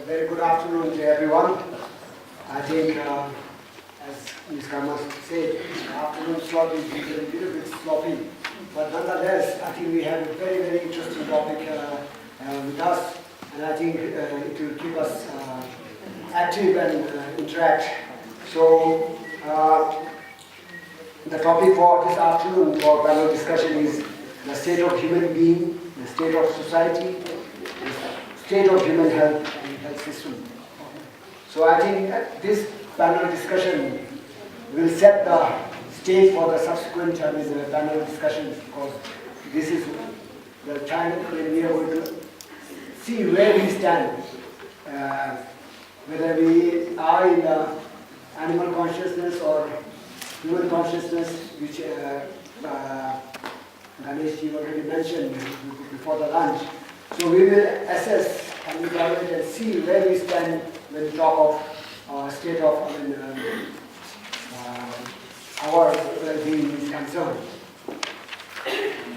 very good afternoon to everyone. I think, as Ms. Karma said, the afternoon slot is usually a little bit sloppy. But nonetheless, I think we have a very, very interesting topic with us. And I think it will keep us active and interact. So, the topic for this afternoon for panel discussion is the state of human being, the state of society, the state of human health and health system. So I think this panel discussion will set the stage for the subsequent panel discussions, because this is the time when we are going to see where we stand, whether we are in the animal consciousness or human consciousness, which Ganesh ji already mentioned before the lunch. So we will assess and evaluate and see where we stand when we talk of state of our well-being is concerned.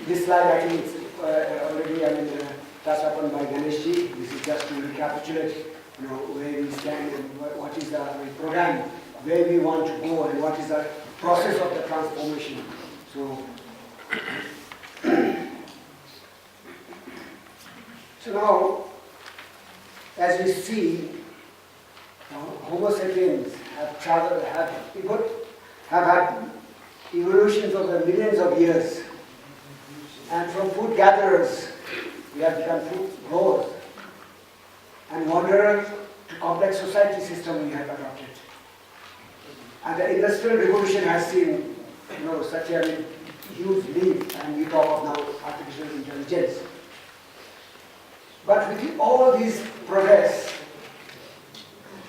This slide, I think, is already touched upon by Ganesh ji. This is just to recapitulate, where we stand and what is the program, where we want to go, and what is the process of the transformation. So now, as we see, Homo sapiens have traveled, have had evolutions over millions of years, and from food gatherers, we have become food growers, and moderators to complex society system we have adopted. And the Industrial Revolution has seen, such a huge leap, and we talk of now artificial intelligence. But with all these progress,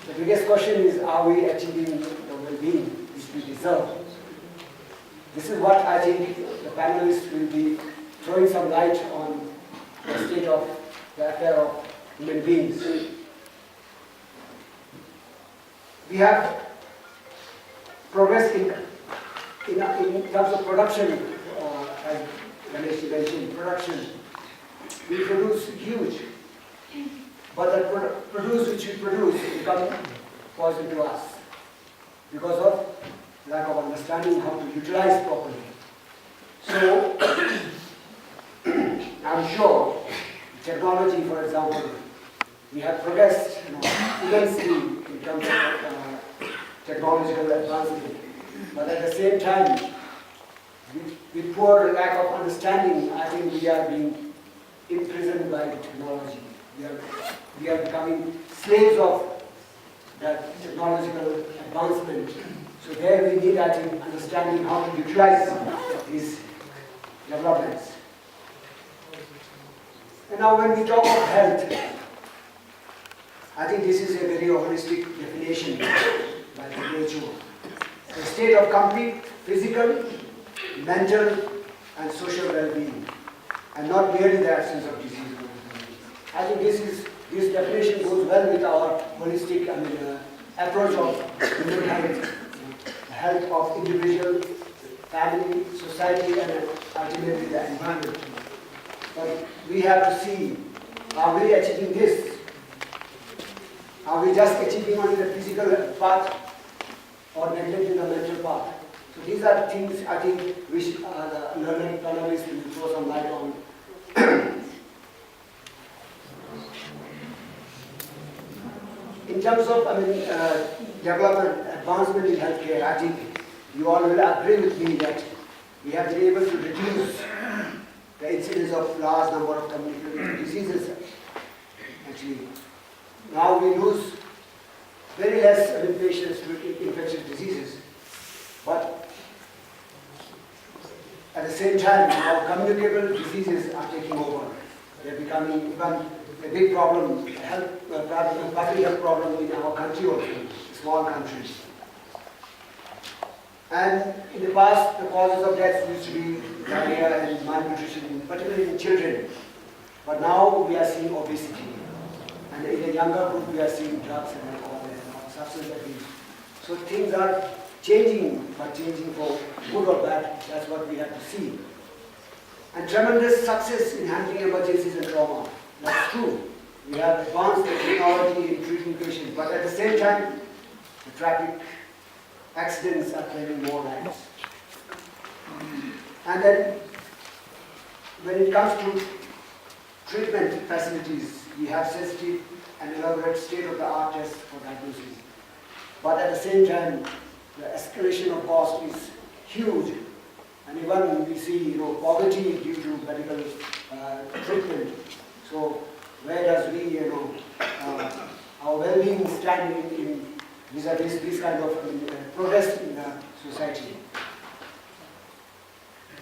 the biggest question is, are we achieving the well-being which we deserve? This is what I think the panelists will be throwing some light on the state of the affair of human beings. We have progress in terms of production, as Ganesh mentioned, production. We produce huge, but the produce which we produce becomes poison to us because of lack of understanding how to utilize properly. So, I'm sure technology, for example, we have progressed immensely in terms of technological advancement, but at the same time, with poor lack of understanding, I think we are being imprisoned by technology. We are becoming slaves of that technological advancement. So there we need, I think, understanding how to utilize these developments. And now when we talk of health, I think this is a very holistic definition by the WHO. The state of complete physical, mental, and social well-being, and not merely the absence of disease. I think this definition goes well with our holistic approach of human health, the health of individual, family, society, and ultimately the environment. But we have to see, are we achieving this? Are we just achieving only the physical part or neglecting the mental part? So these are things I think which the learning panelists will throw some light on. In terms of development, advancement in healthcare, I think you all will agree with me that we have been able to reduce the incidence of large number of communicable diseases. Actually, now we lose very less patients to infectious diseases, but at the same time, now communicable diseases are taking over. They're becoming even a big problem, public health problem in our country also, a small country. And in the past, the causes of death used to be diarrhea and malnutrition, particularly in children. But now we are seeing obesity. And in the younger group, we are seeing drugs and alcohol and substance abuse. So things are changing, but changing for good or bad. That's what we have to see. And tremendous success in handling emergencies and trauma. That's true. we have advanced the technology in treating patients, but at the same time, the traffic accidents are claiming more lives. And then, when it comes to treatment facilities, we have sensitive and elaborate state-of-the-art tests for diagnosis. But at the same time, the escalation of cost is huge. And even we see, poverty due to medical treatment. So where does our well-being stand in vis-a-vis this kind of progress in the society?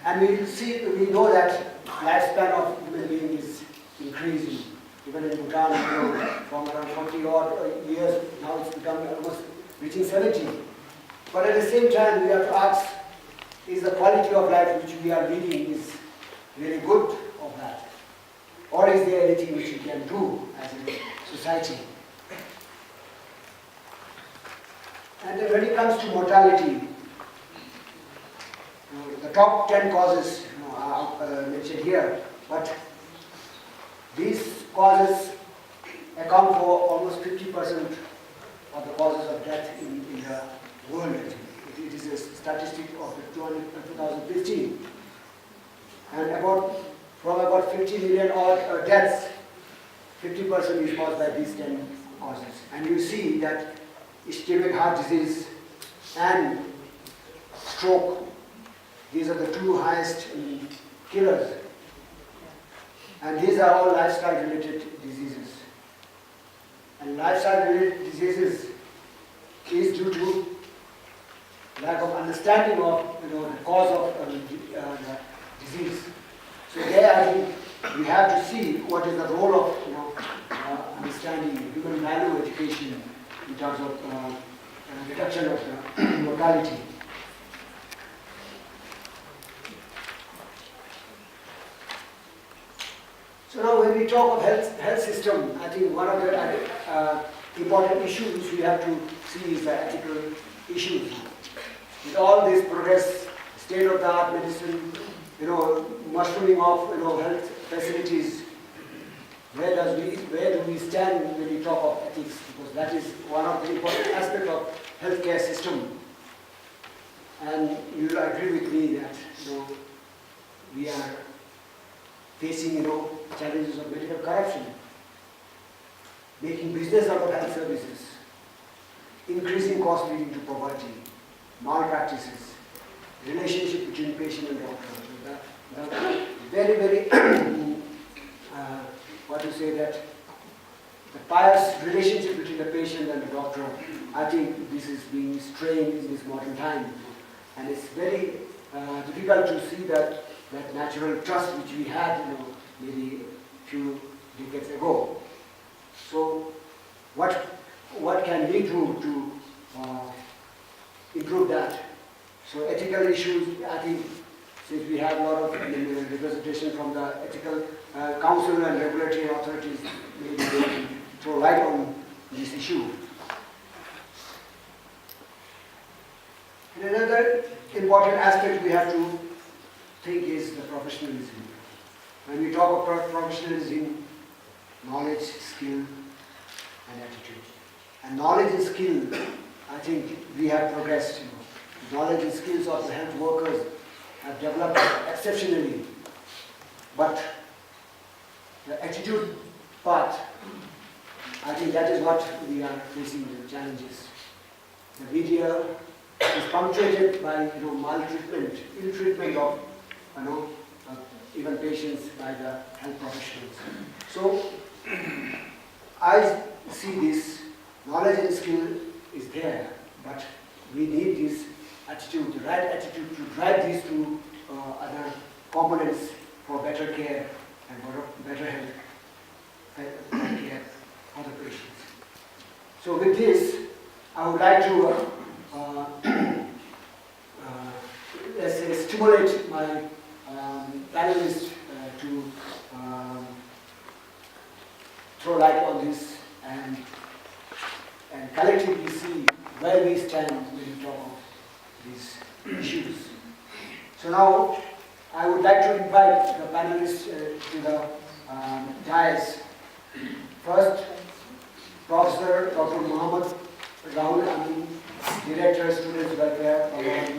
And we know that lifespan of human being is increasing. Even in Bhutan, from around 40 odd years, now it's become almost reaching 70. But at the same time, we have to ask, is the quality of life which we are leading is really good or bad? Or is there anything which we can do as a society? And then when it comes to mortality, the top 10 causes are mentioned here, but these causes account for almost 50% of the causes of death in the world. It is a statistic of 2015. And from about 50 million odd deaths, 50% is caused by these 10 causes. And you see that ischemic heart disease and stroke, these are the two highest killers. And these are all lifestyle-related diseases. And lifestyle-related diseases is due to lack of understanding of the cause of the disease. So there, I think we have to see what is the role of understanding human value education in terms of reduction of the mortality. So now when we talk of health system, I think one of the important issues which we have to see is the ethical issues. With all this progress, state-of-the-art medicine, mushrooming of health facilities, where do we stand when we talk of ethics? Because that is one of the important aspects of healthcare system. And you will agree with me that we are facing challenges of medical corruption, making business out of health services, increasing cost leading to poverty, malpractices, relationship between patient and doctor. The very, very, the pious relationship between the patient and the doctor, I think this is being strained in this modern time. And it's very difficult to see that natural trust which we had, maybe a few decades ago. So, what can we do to improve that? So, ethical issues, I think, since we have a lot of representation from the ethical council and regulatory authorities, maybe they can throw light on this issue. And another important aspect we have to think is the professionalism. When we talk about professionalism, knowledge, skill, and attitude. And knowledge and skill, I think we have progressed. Knowledge and skills of the health workers have developed exceptionally. But the attitude part, I think that is what we are facing the challenges. The media is punctuated by maltreatment, ill-treatment of even patients by the health professionals. So I see this knowledge and skill is there, but we need this attitude, the right attitude to drive these two other components for better care and for better health care for the patients. So with this, I would like to let's say stimulate my panelists to throw light on this and collectively see where we stand when we talk of these issues. So now I would like to invite the panelists to the dais First, Professor Dr. Muhammad Rahul Amin, Director, Students Welfare, Moderator,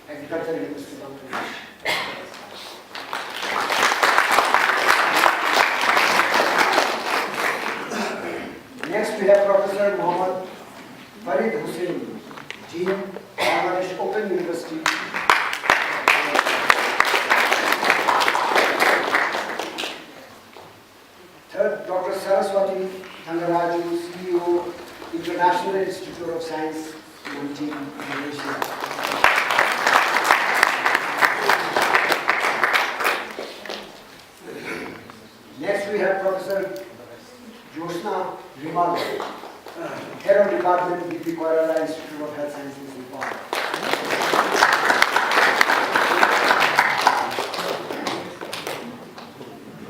Agriculture University, Bangladesh. Next, we have Professor Muhammad Farid Hussain, Dean, Bangladesh Open University. Third, Dr. Saraswati Thangaraju, CEO, International Institute of Science, Manti, Indonesia. Next, we have Professor Josna Rimal, Head of Department, BP Koirala Institute of Health Sciences, Nepal.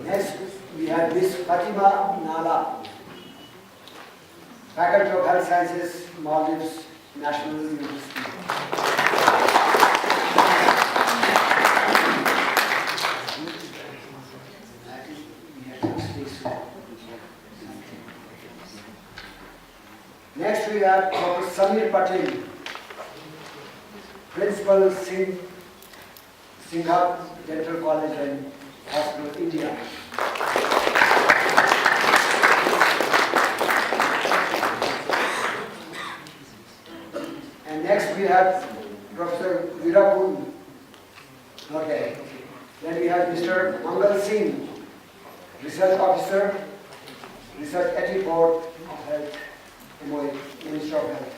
Next, we have Ms. Fatima Nala, Faculty of Health Sciences, Maldives National University. Next, we have Dr. Samir Patel, Principal Singha Dental College and Hospital, India. And next we have Professor Virapur. Okay. Then we have Mr. Mangal Singh, Research Officer, Research Ethics Board of Health, MOA, Minister of Health.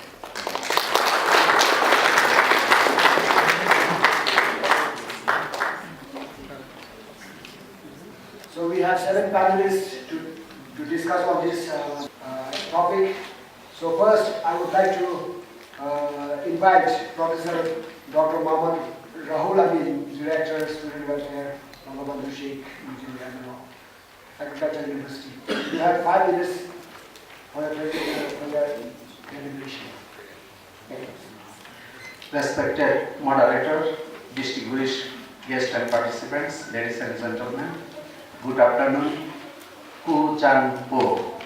So we have 7 panelists to discuss on this topic. So first, I would like to invite Professor Dr. Muhammad Rahul Amin, Director, Student Welfare, Bangladesh Sheikh, Agriculture University. You have 5 minutes for your deliberation. Respected moderator, distinguished guests and participants, ladies and gentlemen, good afternoon. Ku Chan Po.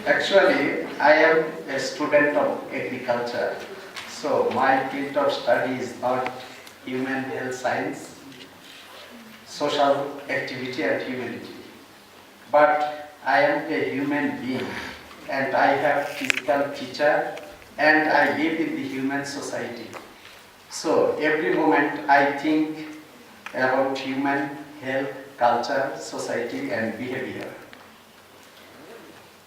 Actually, I am a student of agriculture, so my field of study is not human health science, social activity and humanity. But I am a human being and I have physical feature and I live in the human society. So every moment I think about human health, culture, society and behavior.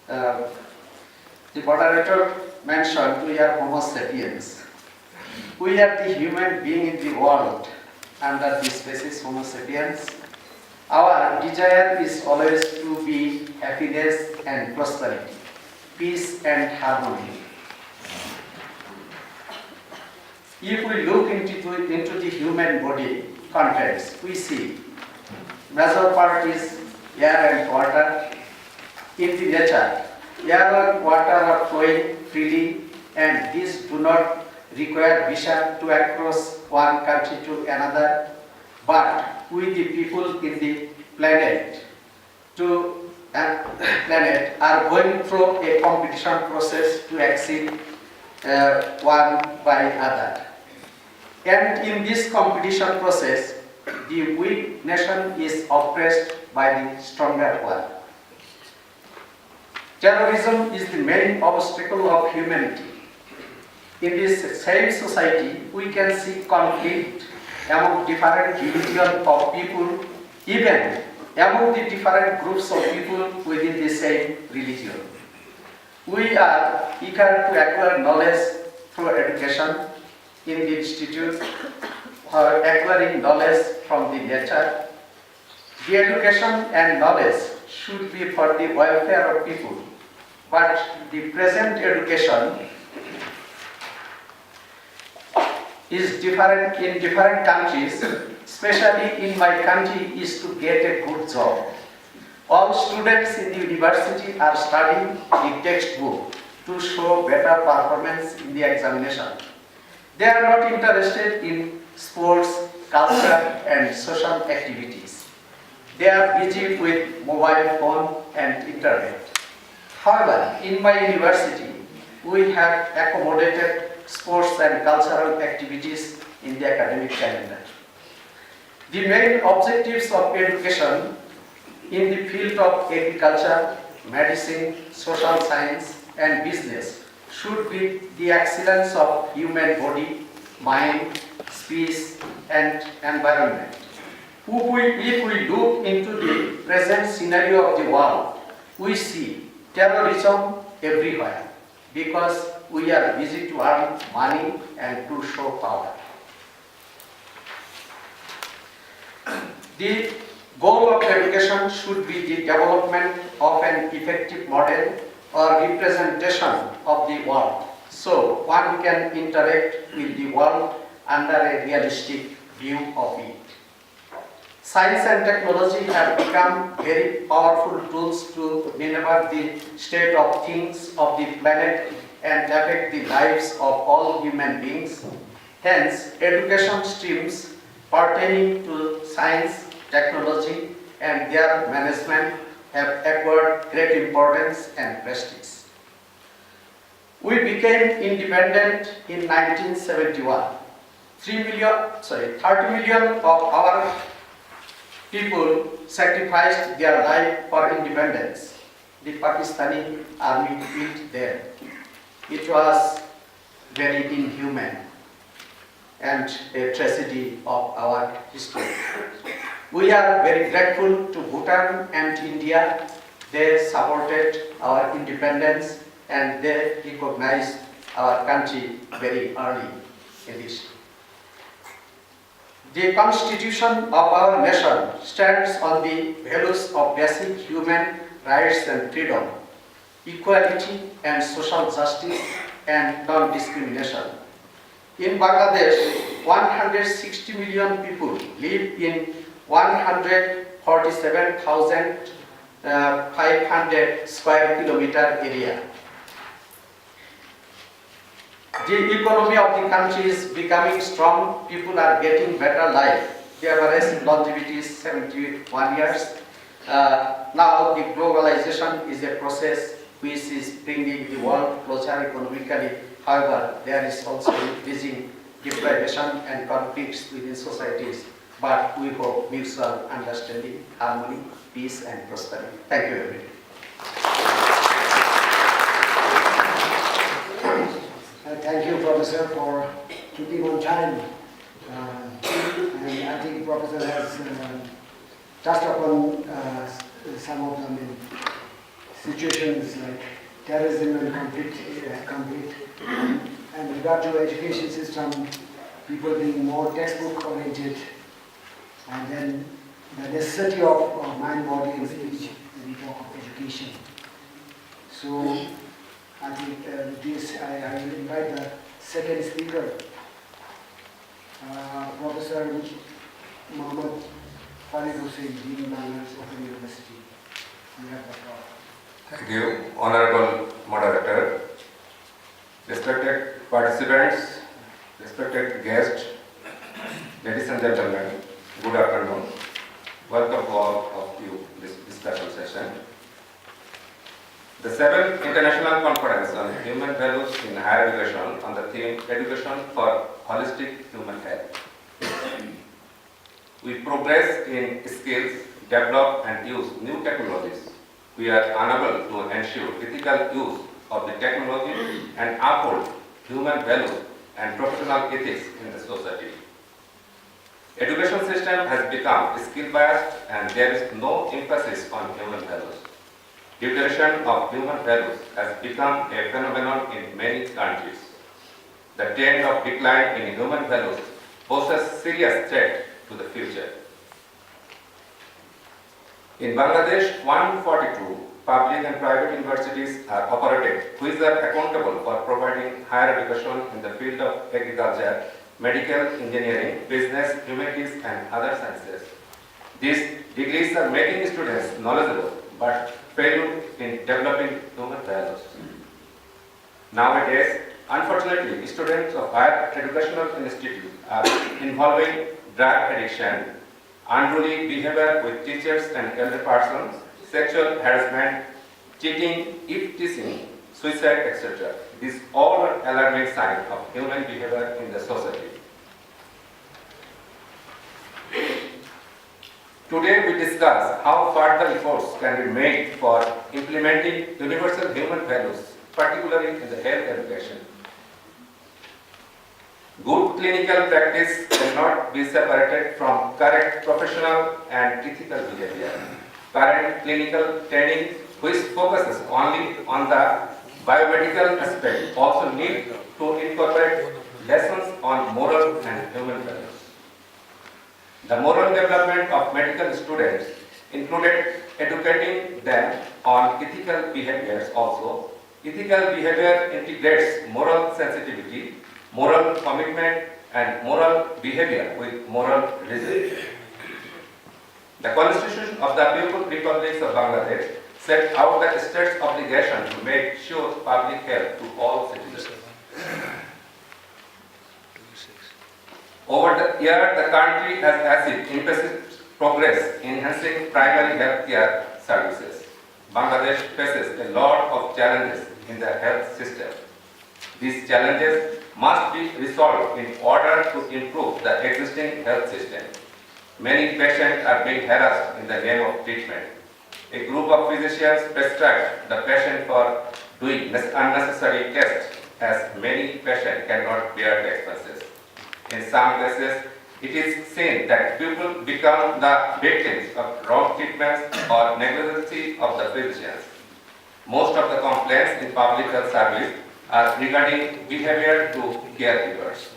The moderator mentioned we are Homo sapiens. We are the human being in the world under the species Homo sapiens. Our desire is always to be happiness and prosperity, peace and harmony. If we look into the human body contents, we see major part is air and water. In the nature, air and water are flowing freely and these do not require visa to cross one country to another, but we the people in the planet are going through a competition process to exceed one by other. And in this competition process, the weak nation is oppressed by the stronger one. Terrorism is the main obstacle of humanity. In this same society, we can see conflict among different religions of people, even among the different groups of people within the same religion. We are eager to acquire knowledge through education in the institute or acquiring knowledge from the nature. The education and knowledge should be for the welfare of people, but the present education is different in different countries, especially in my country, is to get a good job. All students in the university are studying the textbook to show better performance in the examination. They are not interested in sports, culture and social activities. They are busy with mobile phone and internet. However, in my university, we have accommodated sports and cultural activities in the academic calendar. The main objectives of education in the field of agriculture, medicine, social science, and business should be the excellence of human body, mind, speech, and environment. If we look into the present scenario of the world, we see terrorism everywhere because we are busy to earn money and to show power. The goal of education should be the development of an effective model or representation of the world, so one can interact with the world under a realistic view of it. Science and technology have become very powerful tools to maneuver the state of things of the planet and affect the lives of all human beings. Hence, education streams pertaining to science, technology, and their management have acquired great importance and prestige. We became independent in 1971. 30 million of our people sacrificed their life for independence. The Pakistani army killed them. It was very inhuman and a tragedy of our history. We are very grateful to Bhutan and India. They supported our independence and they recognized our country very early in this. The constitution of our nation stands on the values of basic human rights and freedom, equality and social justice and non-discrimination. In Bangladesh, 160 million people live in 147,500 square kilometer area. The economy of the country is becoming strong. People are getting better life. The average longevity is 71 years. Now the globalization is a process which is bringing the world closer economically. However, there is also increasing deprivation and conflicts within societies. But we hope mutual understanding, harmony, peace, and prosperity. Thank you, everybody. Thank you, Professor, for keeping on time. And I think Professor has touched upon some of them in situations like terrorism and conflict. And regard to education system, people being more textbook oriented, and then the necessity of mind, body, and speech when we talk of education. So I think with this, I will invite the second speaker, Professor Mohammed Khalid Hussain, Dean Bangladesh Open University. You have the floor. Thank you, Honorable Moderator, respected participants, respected guests, ladies and gentlemen, good afternoon. Welcome to all of you to this special session. The 7th International Conference on Human Values in Higher Education on the theme Education for Holistic Human Health. We progress in skills, develop and use new technologies. We are unable to ensure ethical use of the technology and uphold human values and professional ethics in the society. Education system has become skill biased and there is no emphasis on human values. Degradation of human values has become a phenomenon in many countries. The trend of decline in human values poses serious threat to the future. In Bangladesh, 142 public and private universities are operated, which are accountable for providing higher education in the field of agriculture, medical, engineering, business, humanities, and other sciences. These degrees are making students knowledgeable, but fail in developing human values. Nowadays, unfortunately, students of higher educational institutes are involving drug addiction, unruly behavior with teachers and elder persons, sexual harassment, cheating, teasing, suicide, etc. These all are alarming signs of human behavior in the society. Today we discuss how further efforts can be made for implementing universal human values, particularly in the health education. Good clinical practice cannot be separated from correct professional and ethical behavior. Current clinical training, which focuses only on the biomedical aspect, also need to incorporate lessons on moral and human values. The moral development of medical students included educating them on ethical behaviors also. Ethical behavior integrates moral sensitivity, moral commitment, and moral behavior with moral reason. The Constitution of the People's Republic of Bangladesh set out the state's obligation to make sure public health to all citizens. Over the year, the country has achieved impressive progress in enhancing primary health care services. Bangladesh faces a lot of challenges in the health system. These challenges must be resolved in order to improve the existing health system. Many patients are being harassed in the name of treatment. A group of physicians prescribe the patient for doing unnecessary tests, as many patients cannot bear the expenses. In some cases, it is seen that people become the victims of wrong treatments or negligence of the physicians. Most of the complaints in public health service are regarding behavior to caregivers.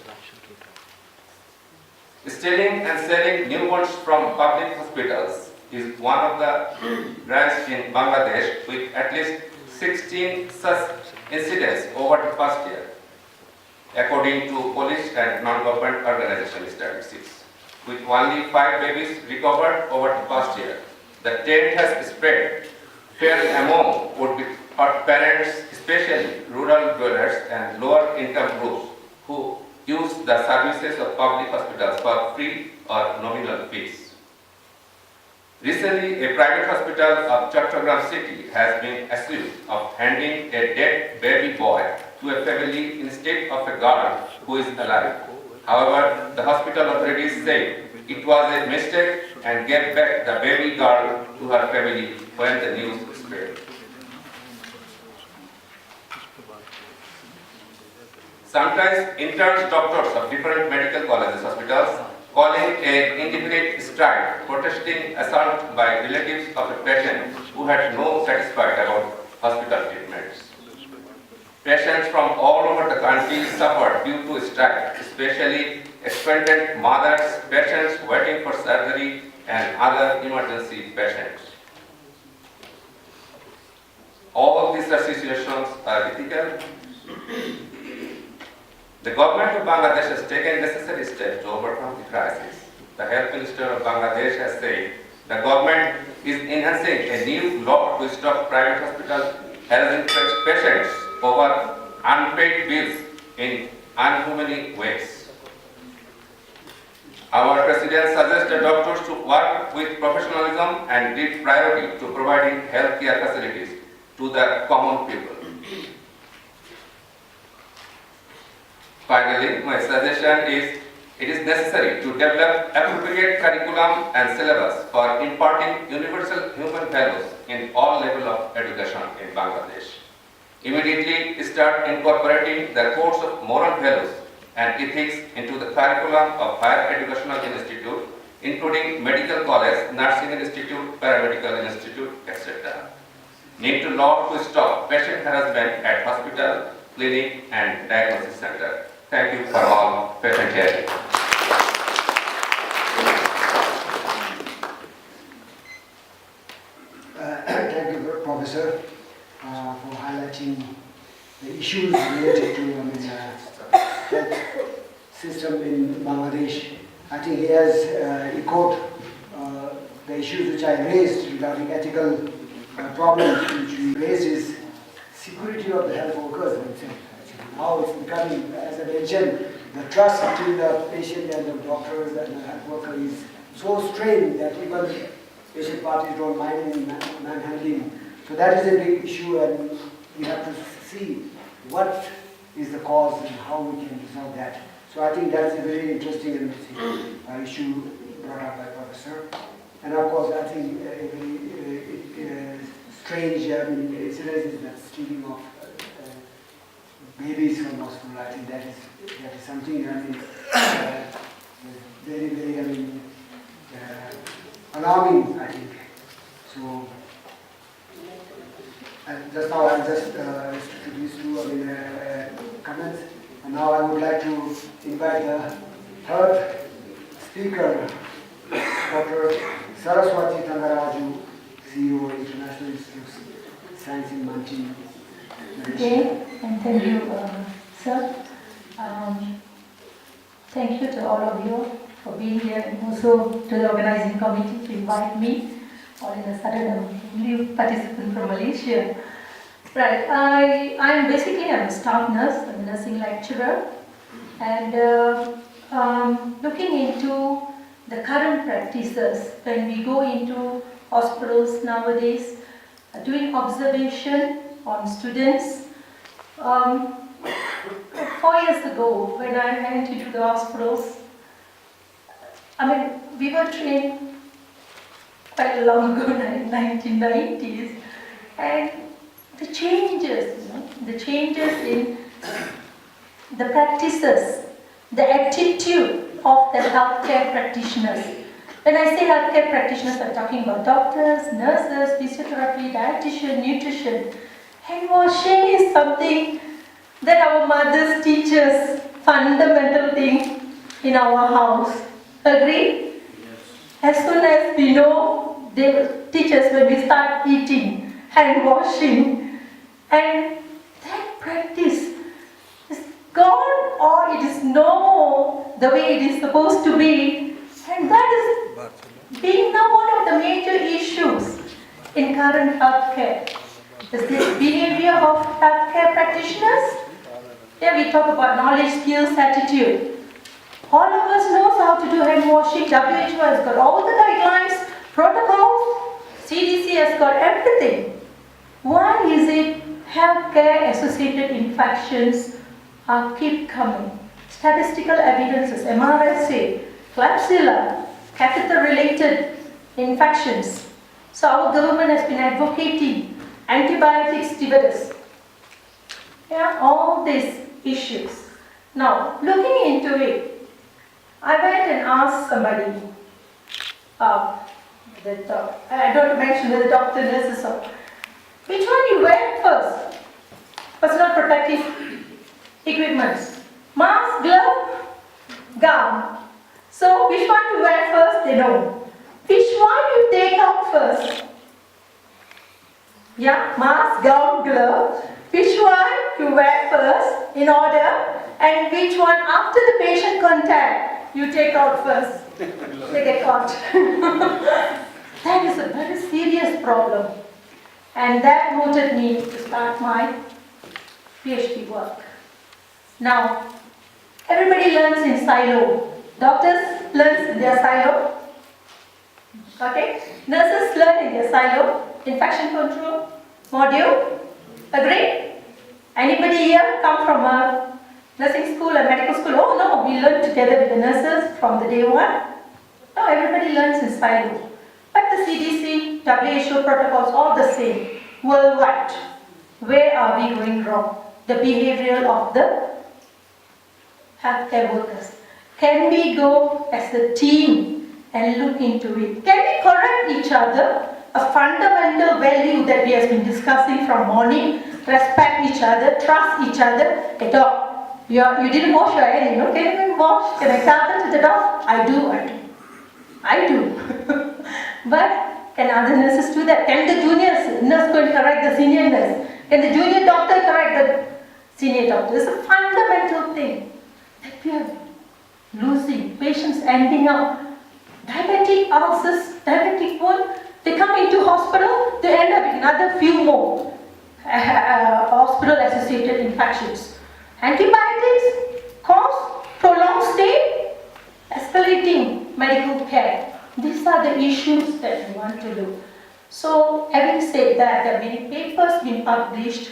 Stealing and selling newborns from public hospitals is one of the branches in Bangladesh, with at least 16 such incidents over the past year, according to police and non-government organization statistics. With only 5 babies recovered over the past year, the trend has spread. Fear among would be parents, especially rural dwellers and lower income groups, who use the services of public hospitals for free or nominal fees. Recently, a private hospital of Tshering city has been accused of handing a dead baby boy to a family instead of a girl who is alive. However, the hospital authorities say it was a mistake and gave back the baby girl to her family when the news spread. Sometimes interns doctors of different medical colleges, hospitals, calling an indefinite strike, protesting assault by relatives of a patient who had no satisfied about hospital treatments. Patients from all over the country suffered due to strike, especially expectant mothers, patients waiting for surgery, and other emergency patients. All these situations are ethical. The government of Bangladesh has taken necessary steps to overcome the crisis. The Health Minister of Bangladesh has said the government is enhancing a new law to stop private hospitals harassing patients over unpaid bills in inhumane ways. Our President suggested doctors to work with professionalism and give priority to providing health care facilities to the common people. Finally, my suggestion is it is necessary to develop appropriate curriculum and syllabus for imparting universal human values in all levels of education in Bangladesh. Immediately start incorporating the course of moral values and ethics into the curriculum of higher educational institute, including medical college, nursing institute, paramedical institute, etc. Need to law to stop patient harassment at hospital, clinic, and diagnosis center. Thank you for all patient care. Thank you, Professor, for highlighting the issues related to health system in Bangladesh. I think he has echoed the issues which I raised regarding ethical problems which we raised is security of the health workers. How it's becoming, as I mentioned, the trust between the patient and the doctors and the health worker is so strained that even patient parties don't mind manhandling. So that is a big issue, and we have to see what is the cause and how we can resolve that. So I think that is a very interesting issue brought up by Professor. And of course, I think a very strange incident is that stealing of babies from hospital. I think that is something very, very alarming, I think. So just now I just restricted these two comments, and now I would like to invite the third speaker, Dr. Saraswati Tangaraju, CEO, International Institute of Science in Manchi. Okay, and thank you, sir. Thank you to all of you for being here, and also to the organizing committee to invite me, or in a sudden new participant from Malaysia. Right, I'm a staff nurse, I'm a nursing lecturer, and looking into the current practices when we go into hospitals nowadays, doing observation on students. 4 years ago, when I went into the hospitals, we were trained quite long ago, in 1990s, and the changes in the practices, the attitude of the healthcare practitioners. When I say healthcare practitioners, I'm talking about doctors, nurses, physiotherapy, dietitian, nutrition. Hand washing is something that our mothers teach us, fundamental thing in our house. Agree? Yes. As soon as we know, they will teach us when we start eating, hand washing. And that practice is gone, or it is no more the way it is supposed to be. And that is being now one of the major issues in current healthcare. Is this behavior of healthcare practitioners? Here we talk about knowledge, skills, attitude. All of us knows how to do hand washing. WHO has got all the guidelines, protocols. CDC has got everything. Why is it healthcare associated infections keep coming? Statistical evidences, MRSA, Klebsiella, catheter-related infections. So our government has been advocating antibiotics dividends. Yeah, all these issues. Now, looking into it, I went and asked somebody, I don't mention the doctor, nurses, which one you wear first? Personal protective equipments. Mask, glove, gown. So, which one you wear first, they know. Which one you take out first? Yeah, mask, gown, glove. Which one you wear first in order, and which one after the patient contact you take out first? They get caught. That is a very serious problem, and that motivated me to start my PhD work. Now, everybody learns in silo. Doctors learn in their silo. Okay? Nurses learn in their silo. Infection control module. Agree? Anybody here come from a nursing school or medical school? Oh no, we learn together with the nurses from the day one. No, everybody learns in silo. But the CDC, WHO protocols, all the same. Worldwide. Where are we going wrong? The behavioral of the healthcare workers. Can we go as a team and look into it? Can we correct each other? A fundamental value that we have been discussing from morning, respect each other, trust each other. Hey dog, you didn't wash your hair, can you wash? Can I tell that to the dog? I do. But can other nurses do that? Can the junior nurse go and correct the senior nurse? Can the junior doctor correct the senior doctor? It's a fundamental thing that we are losing. Patients ending up diabetic ulcers, diabetic wound. They come into hospital, they end up with another few more hospital-associated infections. Antibiotics cause prolonged stay, escalating medical care. are the issues that we want to do. So, having said that, there are many papers being published.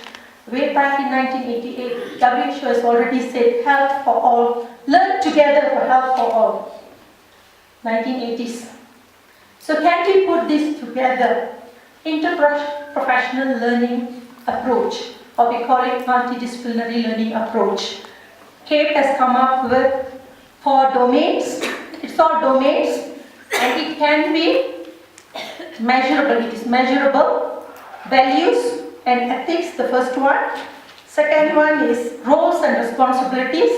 Way back in 1988, WHO has already said health for all, learn together for health for all. 1980s. So can we put this together? Interprofessional learning approach, or we call it multidisciplinary learning approach. CAPE has come up with 4 domains. It's all domains, and it can be measurable. It is measurable. Values and ethics, the first one. Second one is roles and responsibilities.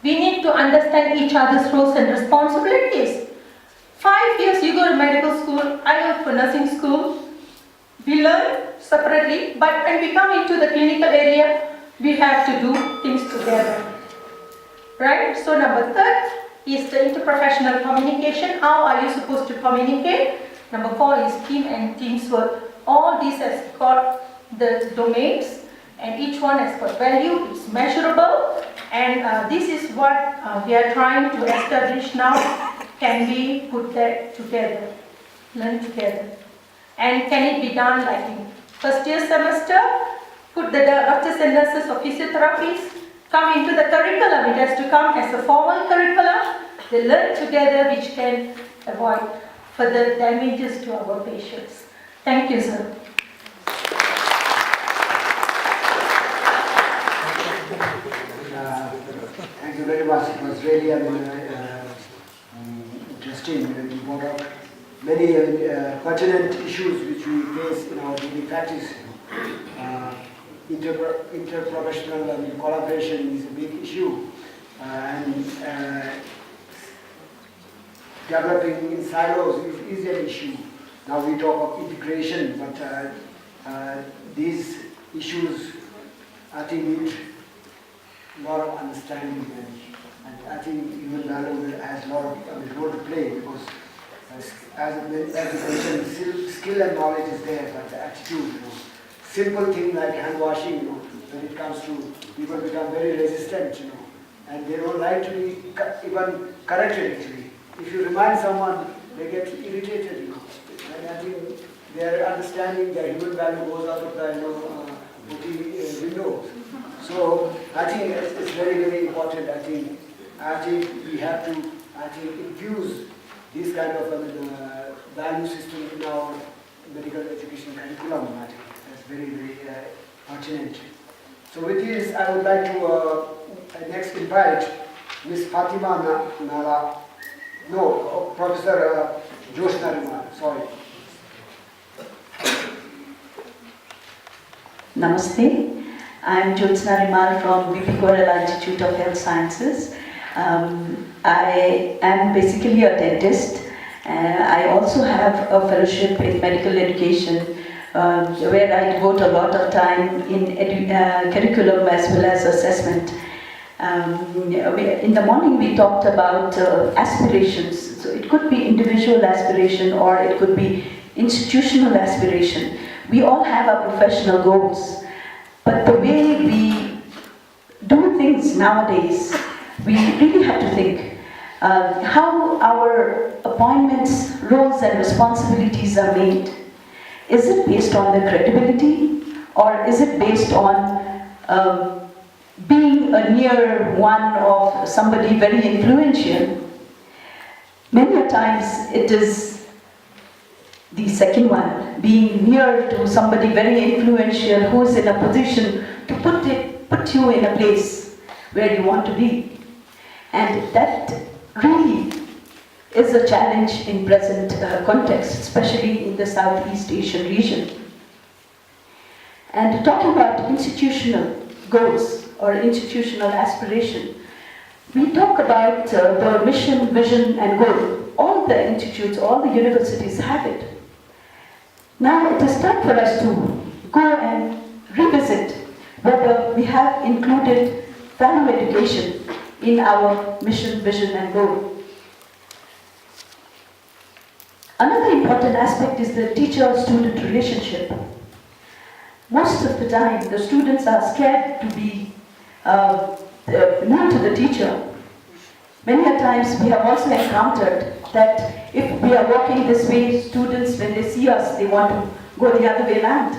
We need to understand each other's roles and responsibilities. 5 years you go to medical school, I go for nursing school. We learn separately, but when we come into the clinical area, we have to do things together. Right? So number 3 is the interprofessional communication. How are you supposed to communicate? Number 4 is team and teamwork. All these has got the domains, and each one has got value. It's measurable, and this is what we are trying to establish now. Can we put that together, learn together? And can it be done like in first year semester? Put the doctors and nurses or physiotherapists come into the curriculum. It has to come as a formal curriculum. They learn together, which can avoid further damages to our patients. Thank you, sir. Thank you very much. It was really interesting. You brought out many pertinent issues which we face in our daily practice. Interprofessional collaboration is a big issue, and developing in silos is an issue. Now we talk of integration, but these issues, I think, need a lot of understanding, and I think human value has a lot of role to play, because as you mentioned, skill and knowledge is there, but the attitude, simple thing like hand washing, when it comes to people become very resistant, and they don't like to be even corrected actually. If you remind someone, they get irritated, and I think their understanding, their human value goes out of the window. So I think it's very, very important. I think we have to infuse this kind of value system in our medical education curriculum. I think that's very, very pertinent. So with this, I would like to next invite Ms. Fatima Nala. No, Professor Josh Nariman. Sorry. Namaste. I'm Jyotsna Rimal from BP Korala Institute of Health Sciences. I am basically a dentist. I also have a fellowship in medical education where I devote a lot of time in curriculum as well as assessment. In the morning we talked about aspirations. So it could be individual aspiration or it could be institutional aspiration. We all have our professional goals, but the way we do things nowadays, we really have to think how our appointments, roles and responsibilities are made. Is it based on the credibility, or is it based on being a near one of somebody very influential? Many a times it is the second one, being near to somebody very influential who is in a position to put you in a place where you want to be. And that really is a challenge in present context, especially in the Southeast Asian region. And talking about institutional goals or institutional aspiration, we talk about the mission, vision and goal. All the institutes, all the universities have it. Now it is time for us to go and revisit whether we have included value education in our mission, vision and goal. Another important aspect is the teacher-student relationship. Most of the time, the students are scared to be new to the teacher. Many a times we have also encountered that if we are walking this way, students, when they see us, they want to go the other way around.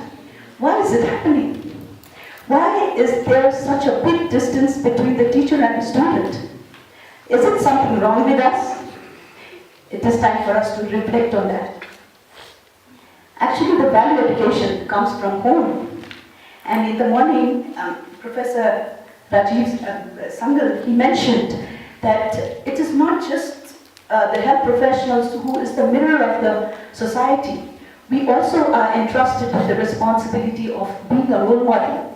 Why is it happening? Why is there such a big distance between the teacher and the student? Is it something wrong with us? It is time for us to reflect on that. Actually, the value education comes from home. And in the morning, Professor Rajiv Sangal, he mentioned that it is not just the health professionals who is the mirror of the society. We also are entrusted with the responsibility of being a role model.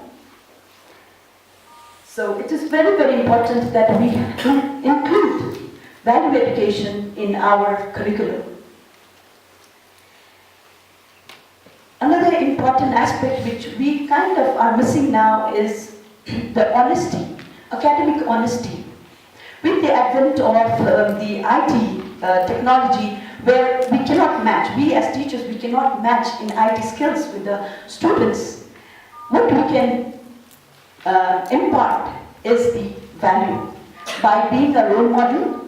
So it is very, very important that we include value education in our curriculum. Another important aspect which we kind of are missing now is the honesty, academic honesty. With the advent of the IT technology, where we cannot match, we as teachers, we cannot match in IT skills with the students, what we can impart is the value by being a role model,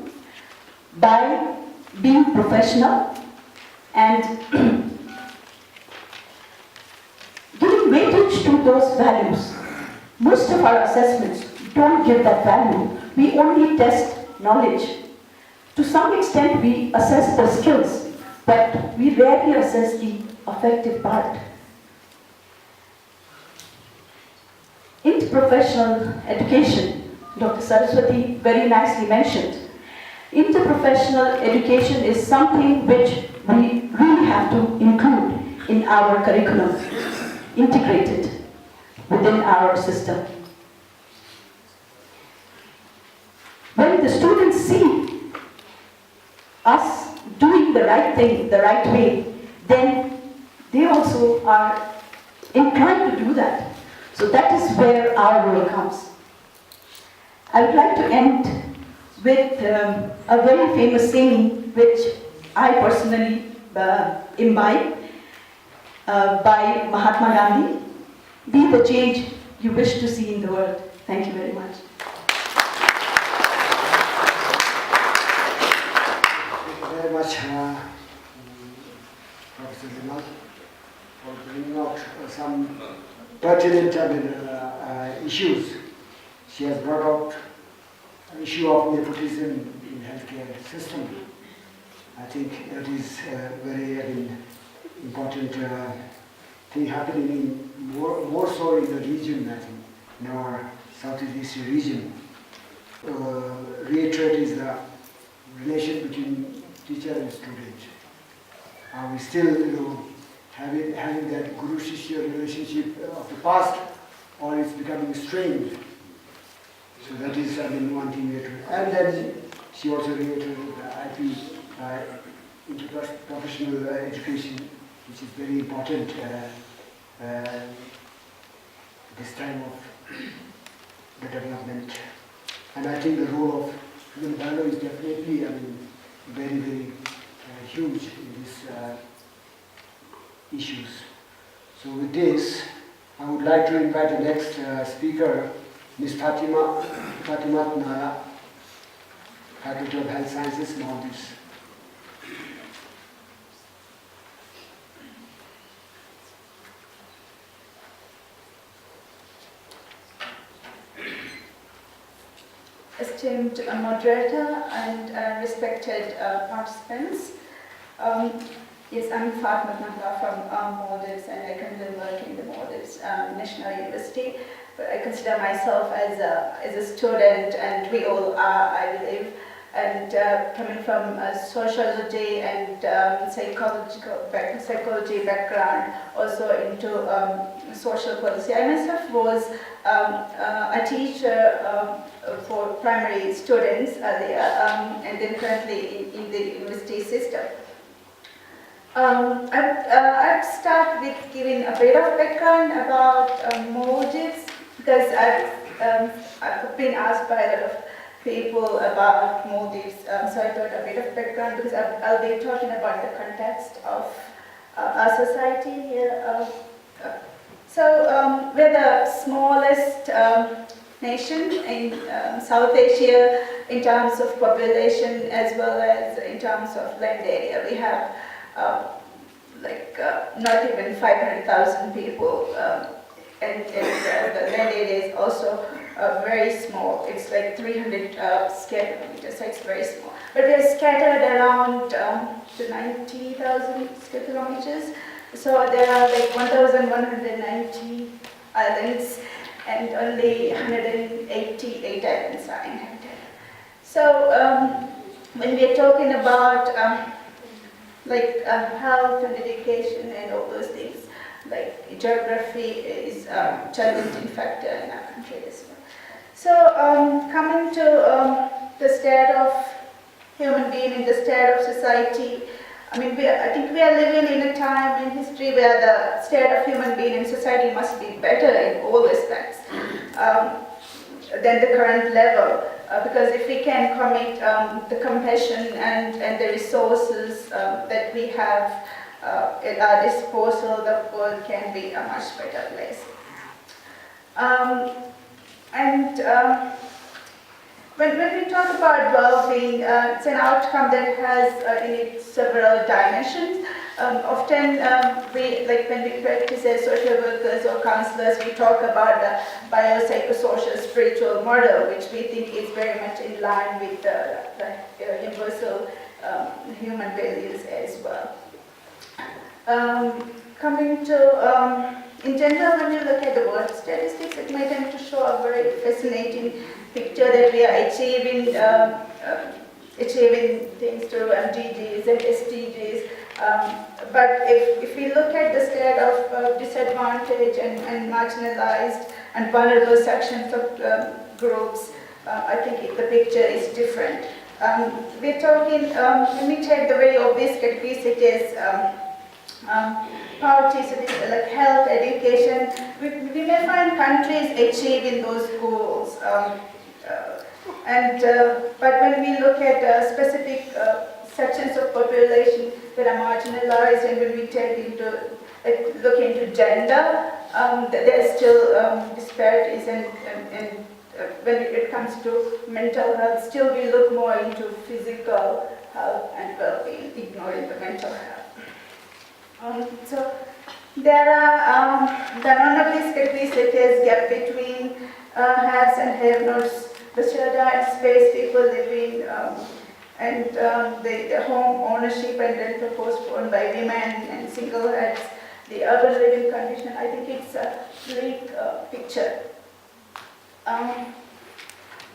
by being professional, and giving weightage to those values. Most of our assessments don't give that value. We only test knowledge. To some extent, we assess the skills, but we rarely assess the affective part. Interprofessional education, Dr. Saraswati very nicely mentioned. Interprofessional education is something which we really have to include in our curriculum, integrated within our system. When the students see us doing the right thing, the right way, then they also are inclined to do that. So that is where our role comes. I would like to end with a very famous saying which I personally imbibe by Mahatma Gandhi: be the change you wish to see in the world. Thank you very much. Thank you very much, Professor Limal, for bringing out some pertinent issues. She has brought out the issue of nepotism in healthcare system. I think that is a very important thing happening in more so in the region, I think, in our Southeast Asia region. Reiterate is the relation between teacher and student. Are we still, having that guru-shishya relationship of the past, or it's becoming strained? So that is, one thing we have to. And then she also reiterated the IP, interprofessional education, which is very important this time of the development. And I think the role of human value is definitely, very huge in these issues. So with this, I would like to invite the next speaker, Ms. Fatima Nara, Faculty of Health Sciences, Maldives. Esteemed moderator and respected participants, yes, I'm Fatima Nahla from Maldives, and I currently work in the Maldives National University. But I consider myself as a student, and we all are, I believe. And coming from a sociology and psychology background, also into social policy. I myself was a teacher for primary students earlier, and then currently in the university system. I'd start with giving a bit of background about Maldives, because I've been asked by a lot of people about Maldives, so I thought a bit of background, because I'll be talking about the context of our society here. So we're the smallest nation in South Asia, in terms of population as well as in terms of land area. We have not even 500,000 people, and the land area is also very small. It's like 300 square kilometers, so it's very small. But we are scattered around to 90,000 square kilometers. So there are like 1,190 islands, and only 188 islands are inhabited. So when we are talking about health and education and all those things, like geography is a challenging factor in our country as well. So coming to the state of human being in the state of society, I think we are living in a time in history where the state of human being in society must be better in all respects than the current level. Because if we can commit the compassion and the resources that we have at our disposal, the world can be a much better place. When we talk about well-being, it's an outcome that has in it several dimensions. Often, when we practice as social workers or counselors, we talk about the biopsychosocial spiritual model, which we think is very much in line with the universal human values as well. Coming to, in general, when you look at the world statistics, it may tend to show a very fascinating picture that we are achieving things through MDGs and SDGs. But if we look at the state of disadvantaged and marginalized and vulnerable sections of groups, I think the picture is different. We're talking, let me take the very obvious categories such as poverty, so this, like health, education. We may find countries achieving those goals. But when we look at specific sections of population that are marginalized, and when we look into gender, there's still disparities, and when it comes to mental health, still we look more into physical health and well-being, ignoring the mental health. So there are the non-obvious categories such as gap between haves and have-nots, the shelter and space people living, and the home ownership and rental postponed by women and single heads, the urban living condition. I think it's a bleak picture.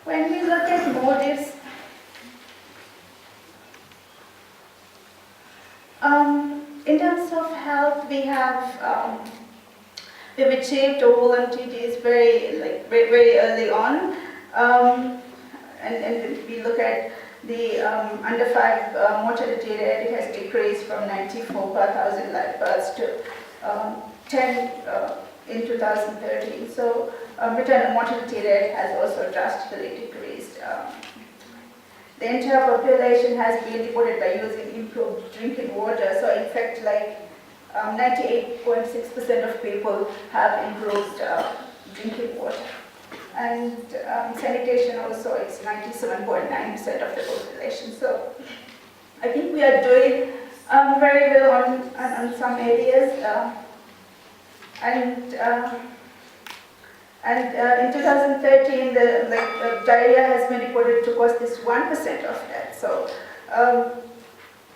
When we look at motives, in terms of health, we've achieved all MTDs very early on, and we look at the under 5 mortality rate, it has decreased from 94 per 1,000 live births to 10 in 2013. So maternal mortality rate has also drastically decreased. The entire population has been reported by using improved drinking water. So in fact, 98.6% of people have improved drinking water. And sanitation also, it's 97.9% of the population. So I think we are doing very well on some areas. In 2013, the diarrhea has been reported to cause this 1% of death. So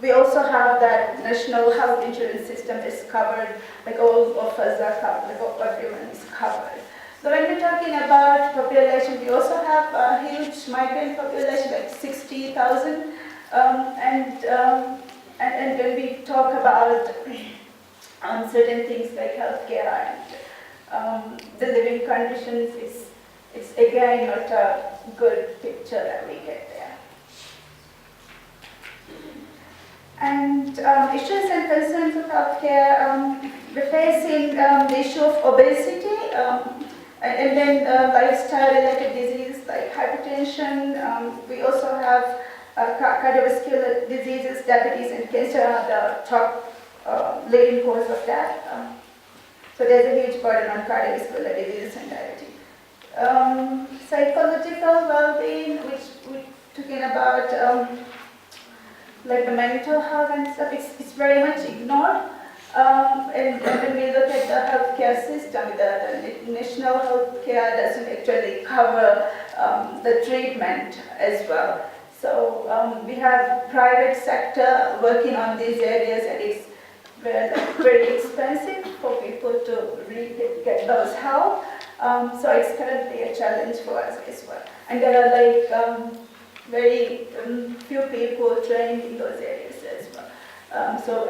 we also have that national health insurance system is covered, all of us are covered, everyone is covered. So when we're talking about population, we also have a huge migrant population, 60,000. And when we talk about certain things like healthcare and the living conditions, it's again not a good picture that we get there. And issues and concerns of healthcare, we're facing the issue of obesity, and then lifestyle-related diseases like hypertension. We also have cardiovascular diseases, diabetes and cancer are the top leading cause of that. So there's a huge burden on cardiovascular diseases and diabetes. Psychological well-being, which we talking about like the mental health and stuff, it's very much ignored. And when we look at the healthcare system, the national healthcare doesn't actually cover the treatment as well. So we have private sector working on these areas, and it's very expensive for people to really get those help. So it's currently a challenge for us as well. And there are like very few people trained in those areas as well.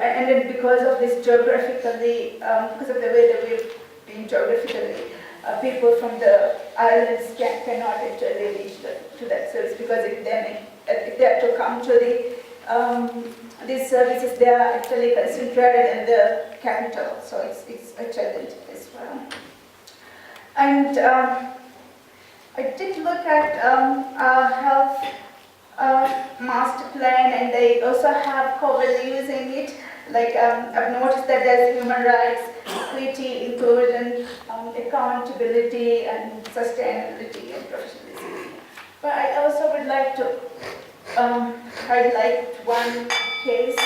And then because of this geographically, because of the way that we've been geographically, people from the islands cannot actually reach to that service, because if they have to come to these services, they are actually concentrated in the capital, so it's a challenge as well. And I did look at our health master plan, and they also have core values in it. Like I've noticed that there's human rights, equity, inclusion, accountability, and sustainability and professionalism. But I also would like to highlight one case.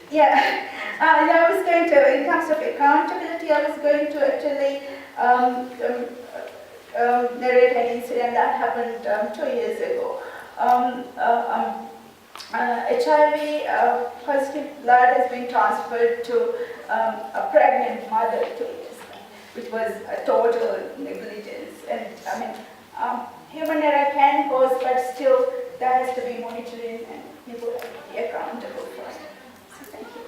Yeah, I was going to, in terms of accountability, I was going to actually narrate an incident that happened 2 years ago. HIV positive blood has been transferred to a pregnant mother 2 years ago, which was a total negligence. And I mean, human error can cause, but still there has to be monitoring and people have to be accountable for it. So thank you.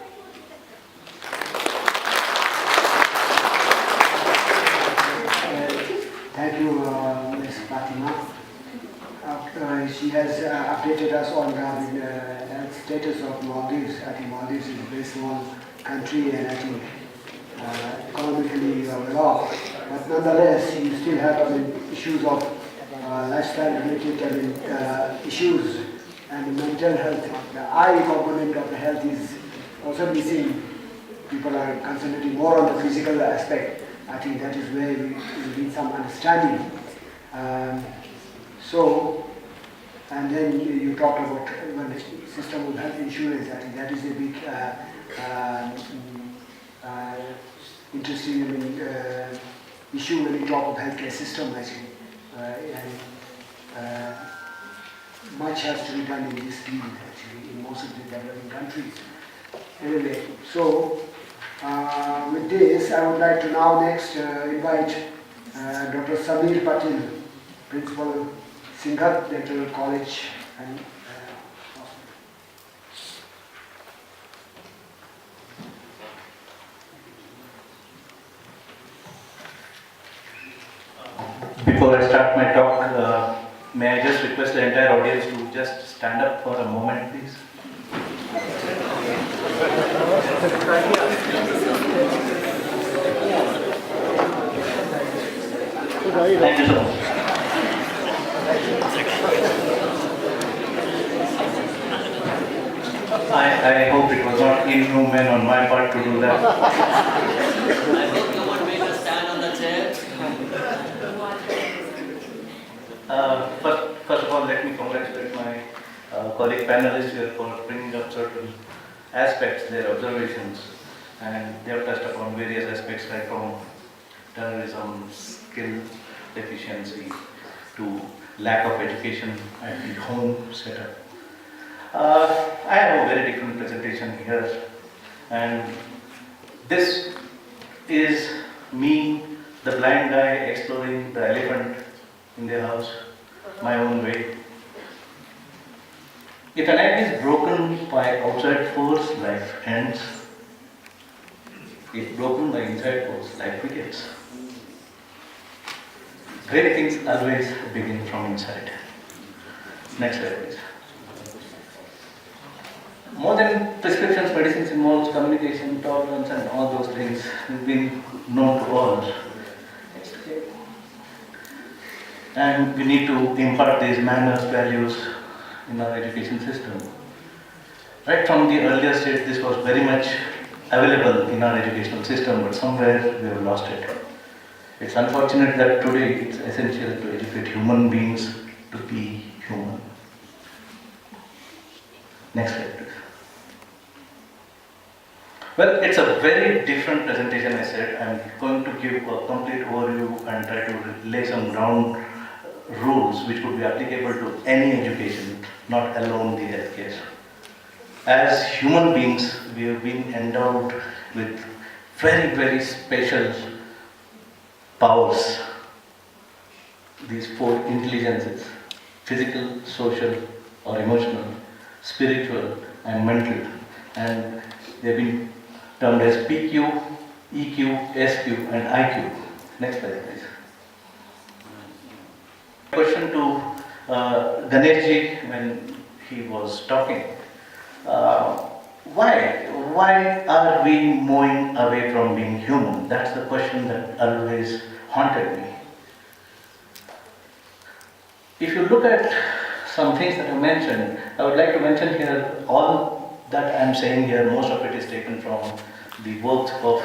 Thank you, Ms. Fatima. She has updated us on the health status of Maldives. I think Maldives is a very small country, and I think economically well off. But nonetheless, you still have issues of lifestyle-related issues, and mental health. The I component of the health is also missing. People are concentrating more on the physical aspect. I think that is where we need some understanding. And then you talked about when the system of health insurance. I think that is a big interesting issue when you talk of healthcare system. Actually, and much has to be done in this field. Actually, in most of the developing countries. Anyway, so. With this, I would like to now next invite Dr. Samir Patil, Principal, Singhat Dental College and Before I start my talk, may I just request the entire audience to just stand up for a moment, please? Thank you so much. I hope it was not inhuman on my part to do that. I hope you won't make us stand on the chair. First of all, let me congratulate my colleague panelists here for bringing up certain aspects, their observations, and they have touched upon various aspects right from terrorism, skill deficiency, to lack of education at the home setup. I have a very different presentation here, and this is me, the blind guy, exploring the elephant in their house, my own way. If an egg is broken by outside force, life ends. If broken by inside force, life begins. Great things always begin from inside. Next slide, please. More than prescriptions, medicines involves communication, tolerance, and all those things have been known to all. And we need to impart these manners, values in our education system. Right from the earlier stage, this was very much available in our educational system, but somewhere we have lost it. It's unfortunate that today it's essential to educate human beings to be human. Next slide, please. Well, it's a very different presentation, I said. I'm going to give a complete overview and try to lay some ground rules which could be applicable to any education, not alone the healthcare. As human beings, we have been endowed with very, very special powers. These 4 intelligences: physical, social or emotional, spiritual and mental. And they've been termed as PQ, EQ, SQ and IQ. Next slide, please. Question to Ganeshji when he was talking. Why are we moving away from being human? That's the question that always haunted me. If you look at some things that I mentioned, I would like to mention here all that I'm saying here, most of it is taken from the works of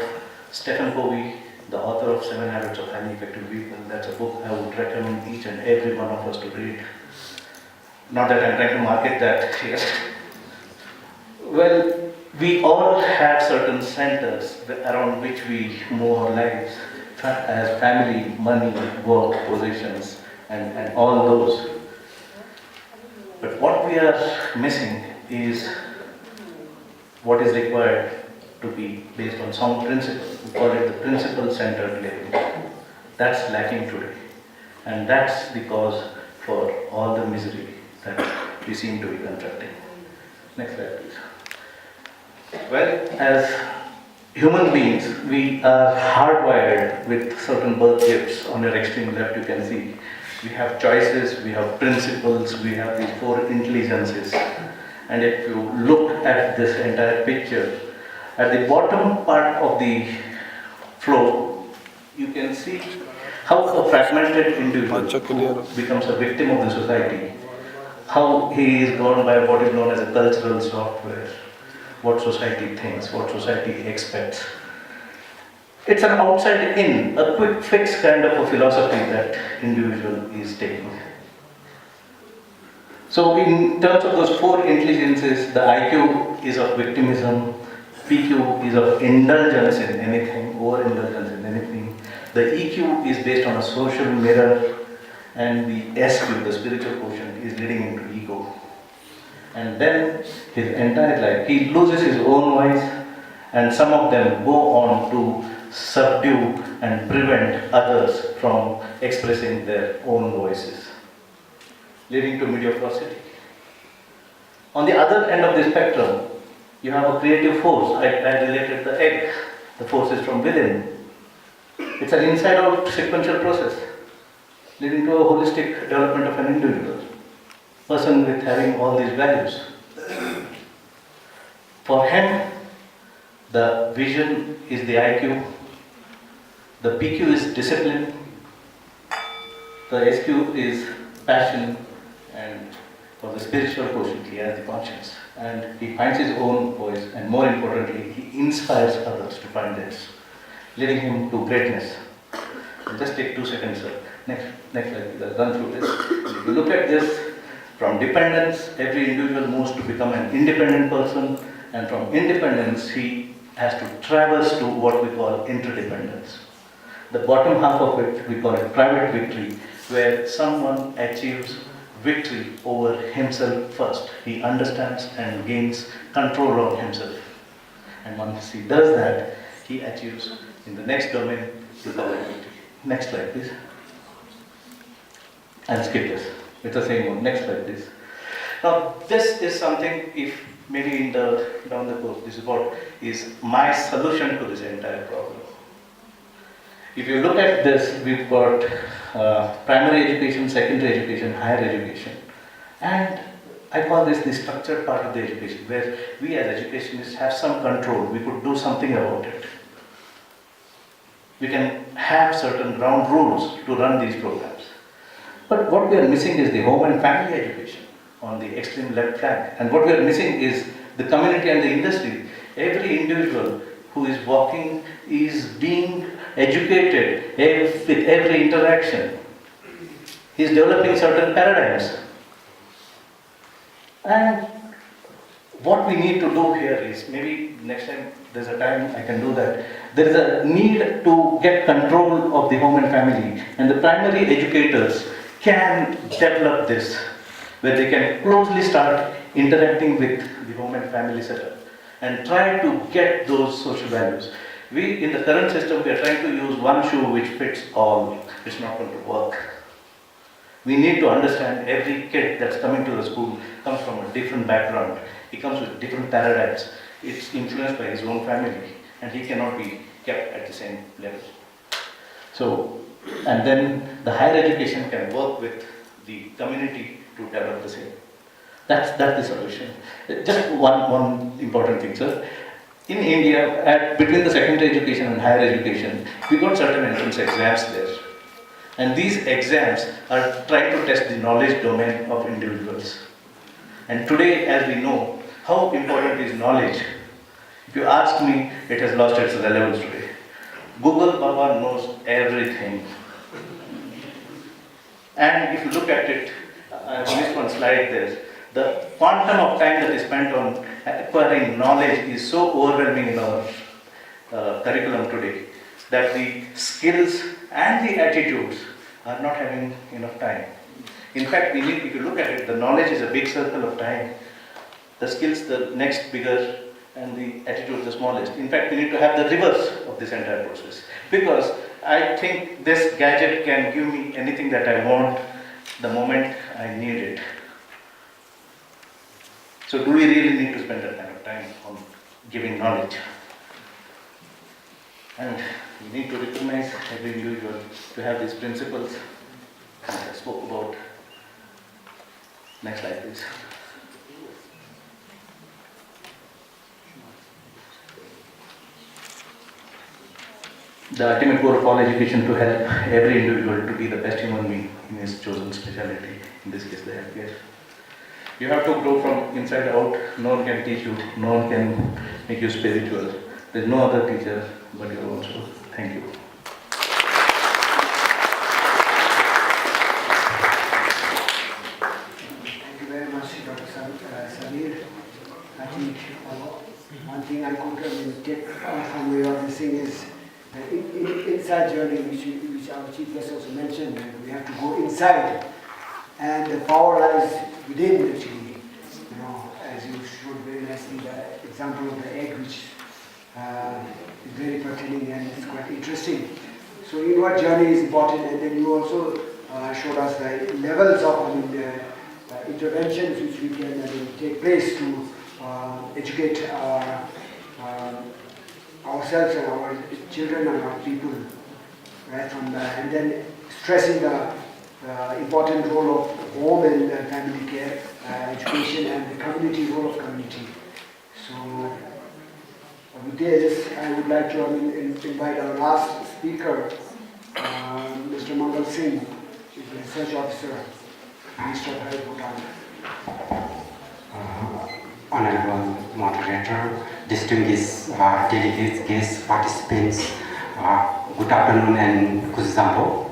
Stephen Covey, the author of 7 Habits of Highly Effective People. That's a book I would recommend each and every one of us to read. Not that I'm trying to market that here. Well, we all have certain centers around which we move our lives, as family, money, work, possessions, and all those. But what we are missing is what is required to be based on some principle. We call it the principle-centered living. That's lacking today. And that's the cause for all the misery that we seem to be confronting. Next slide, please. Well, as human beings, we are hardwired with certain birth gifts. On your extreme left, you can see we have choices, we have principles, we have these 4 intelligences. And if you look at this entire picture, at the bottom part of the floor, you can see how a fragmented individual becomes a victim of the society, how he is gone by what is known as a cultural software, what society thinks, what society expects. It's an outside in, a quick fix kind of a philosophy that individual is taking. So in terms of those 4 intelligences, the IQ is of victimism, PQ is of indulgence in anything, overindulgence in anything. The EQ is based on a social mirror, and the SQ, the spiritual quotient, is leading into ego. And then his entire life, he loses his own voice, and some of them go on to subdue and prevent others from expressing their own voices, leading to mediocrity. On the other end of the spectrum, you have a creative force. I related the egg. The force is from within. It's an inside-out sequential process, leading to a holistic development of an individual, person with having all these values. For him, the vision is the IQ, the PQ is discipline, the SQ is passion, and for the spiritual quotient, he has the conscience. And he finds his own voice, and more importantly, he inspires others to find theirs, leading him to greatness. I'll just take 2 seconds, sir. Next slide, please. I'll run through this. If you look at this, from dependence, every individual moves to become an independent person, and from independence, he has to traverse to what we call interdependence. The bottom half of it, we call it private victory, where someone achieves victory over himself first. He understands and gains control on himself. And once he does that, he achieves in the next domain the public victory. Next slide, please. I'll skip this. It's the same one. Next slide, please. Now, this is something, if maybe down the course, this is what is my solution to this entire problem. If you look at this, we've got primary education, secondary education, higher education. And I call this the structured part of the education, where we as educationists have some control. We could do something about it. We can have certain ground rules to run these programs. But what we are missing is the home and family education on the extreme left flank. And what we are missing is the community and the industry. Every individual who is walking is being educated with every interaction. He's developing certain paradigms. And what we need to do here is, maybe next time there's a time I can do that, there is a need to get control of the home and family, and the primary educators can develop this, where they can closely start interacting with the home and family setup and try to get those social values. We, in the current system, we are trying to use one shoe which fits all. It's not going to work. We need to understand every kid that's coming to the school comes from a different background. He comes with different paradigms. It's influenced by his own family, and he cannot be kept at the same level. So, and then the higher education can work with the community to develop the same. That's the solution. Just one important thing, sir. In India, between the secondary education and higher education, we got certain entrance exams there. And these exams are trying to test the knowledge domain of individuals. And today, as we know, how important is knowledge? If you ask me, it has lost its relevance today. Google Baba knows everything. And if you look at it, I missed one slide there. The quantum of time that is spent on acquiring knowledge is so overwhelming in our curriculum today that the skills and the attitudes are not having enough time. In fact, we need, if you look at it, the knowledge is a big circle of time, the skills the next bigger, and the attitude the smallest. In fact, we need to have the reverse of this entire process, because I think this gadget can give me anything that I want the moment I need it. So do we really need to spend that kind of time on giving knowledge? And we need to recognize every individual to have these principles that I spoke about. Next slide, please. The ultimate goal of all education to help every individual to be the best human being in his chosen specialty, in this case the healthcare. You have to grow from inside out. No one can teach you, no one can make you spiritual. There is no other teacher but your own soul. Thank you. Thank you very much, Dr. Samir. I think one thing I could take from your this thing is the inside journey, which our chief guest also mentioned, that we have to go inside, and the power lies within, actually. You know, as you showed very nicely, the example of the egg, which is very pertinent and it's quite interesting. So inward journey is important, and then you also showed us the levels of interventions which we can take place to educate ourselves and our children and our people, right? And then stressing the important role of home and family care, education, and the community role of community. So with this, I would like to invite our last speaker, Mr. Mangal Singh, who is the research officer, Minister of Health, Bhutan. Honorable Moderator, distinguished delegates, guests, participants, good afternoon and kuzambo.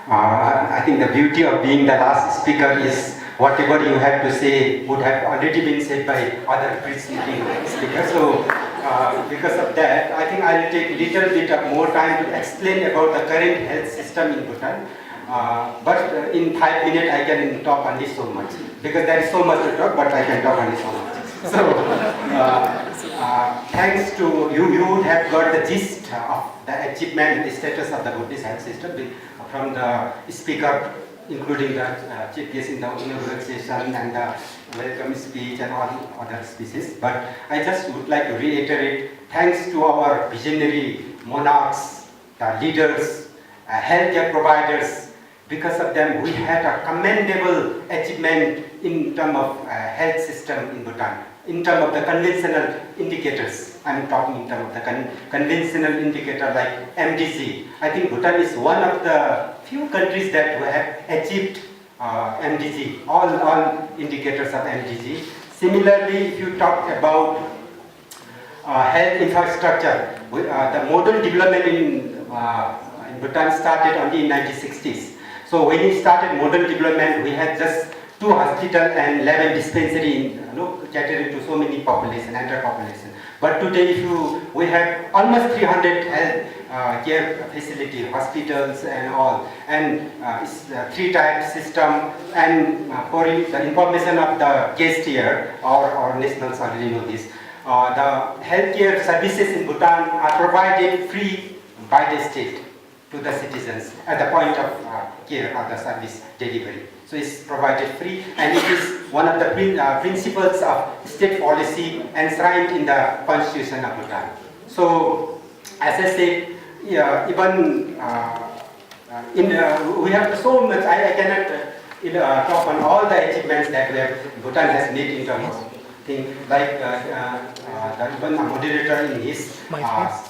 I think the beauty of being the last speaker is whatever you have to say would have already been said by other preceding speakers. So because of that, I think I will take a little bit of more time to explain about the current health system in Bhutan. But in 5 minutes I can talk only so much, because there is so much to talk, but I can talk only so much. So, thanks to you, you would have got the gist of the achievement and the status of the Bhutanese health system from the speaker, including the chief guest in the inaugural session and the welcome speech and all other speeches. But I just would like to reiterate, thanks to our visionary monarchs, the leaders, healthcare providers. Because of them, we had a commendable achievement in terms of health system in Bhutan. In terms of the conventional indicators, I'm talking in terms of the conventional indicator like MDG. I think Bhutan is one of the few countries that have achieved MDG, all indicators of MDG. Similarly, if you talk about health infrastructure, the modern development in in Bhutan started only in 1960s. So when he started modern development, we had just 2 hospitals and 11 dispensary, catering to so many population, entire population. But today, we have almost 300 health care facility, hospitals and all, and it's a 3-type system. And for the information of the guest here, our nationals already know this. The healthcare services in Bhutan are provided free by the state to the citizens at the point of care or the service delivery. So it's provided free, and it is one of the principles of state policy enshrined in the constitution of Bhutan. So, as I said, even we have so much. I cannot talk on all the achievements that Bhutan has made in terms of thing, like even a moderator in his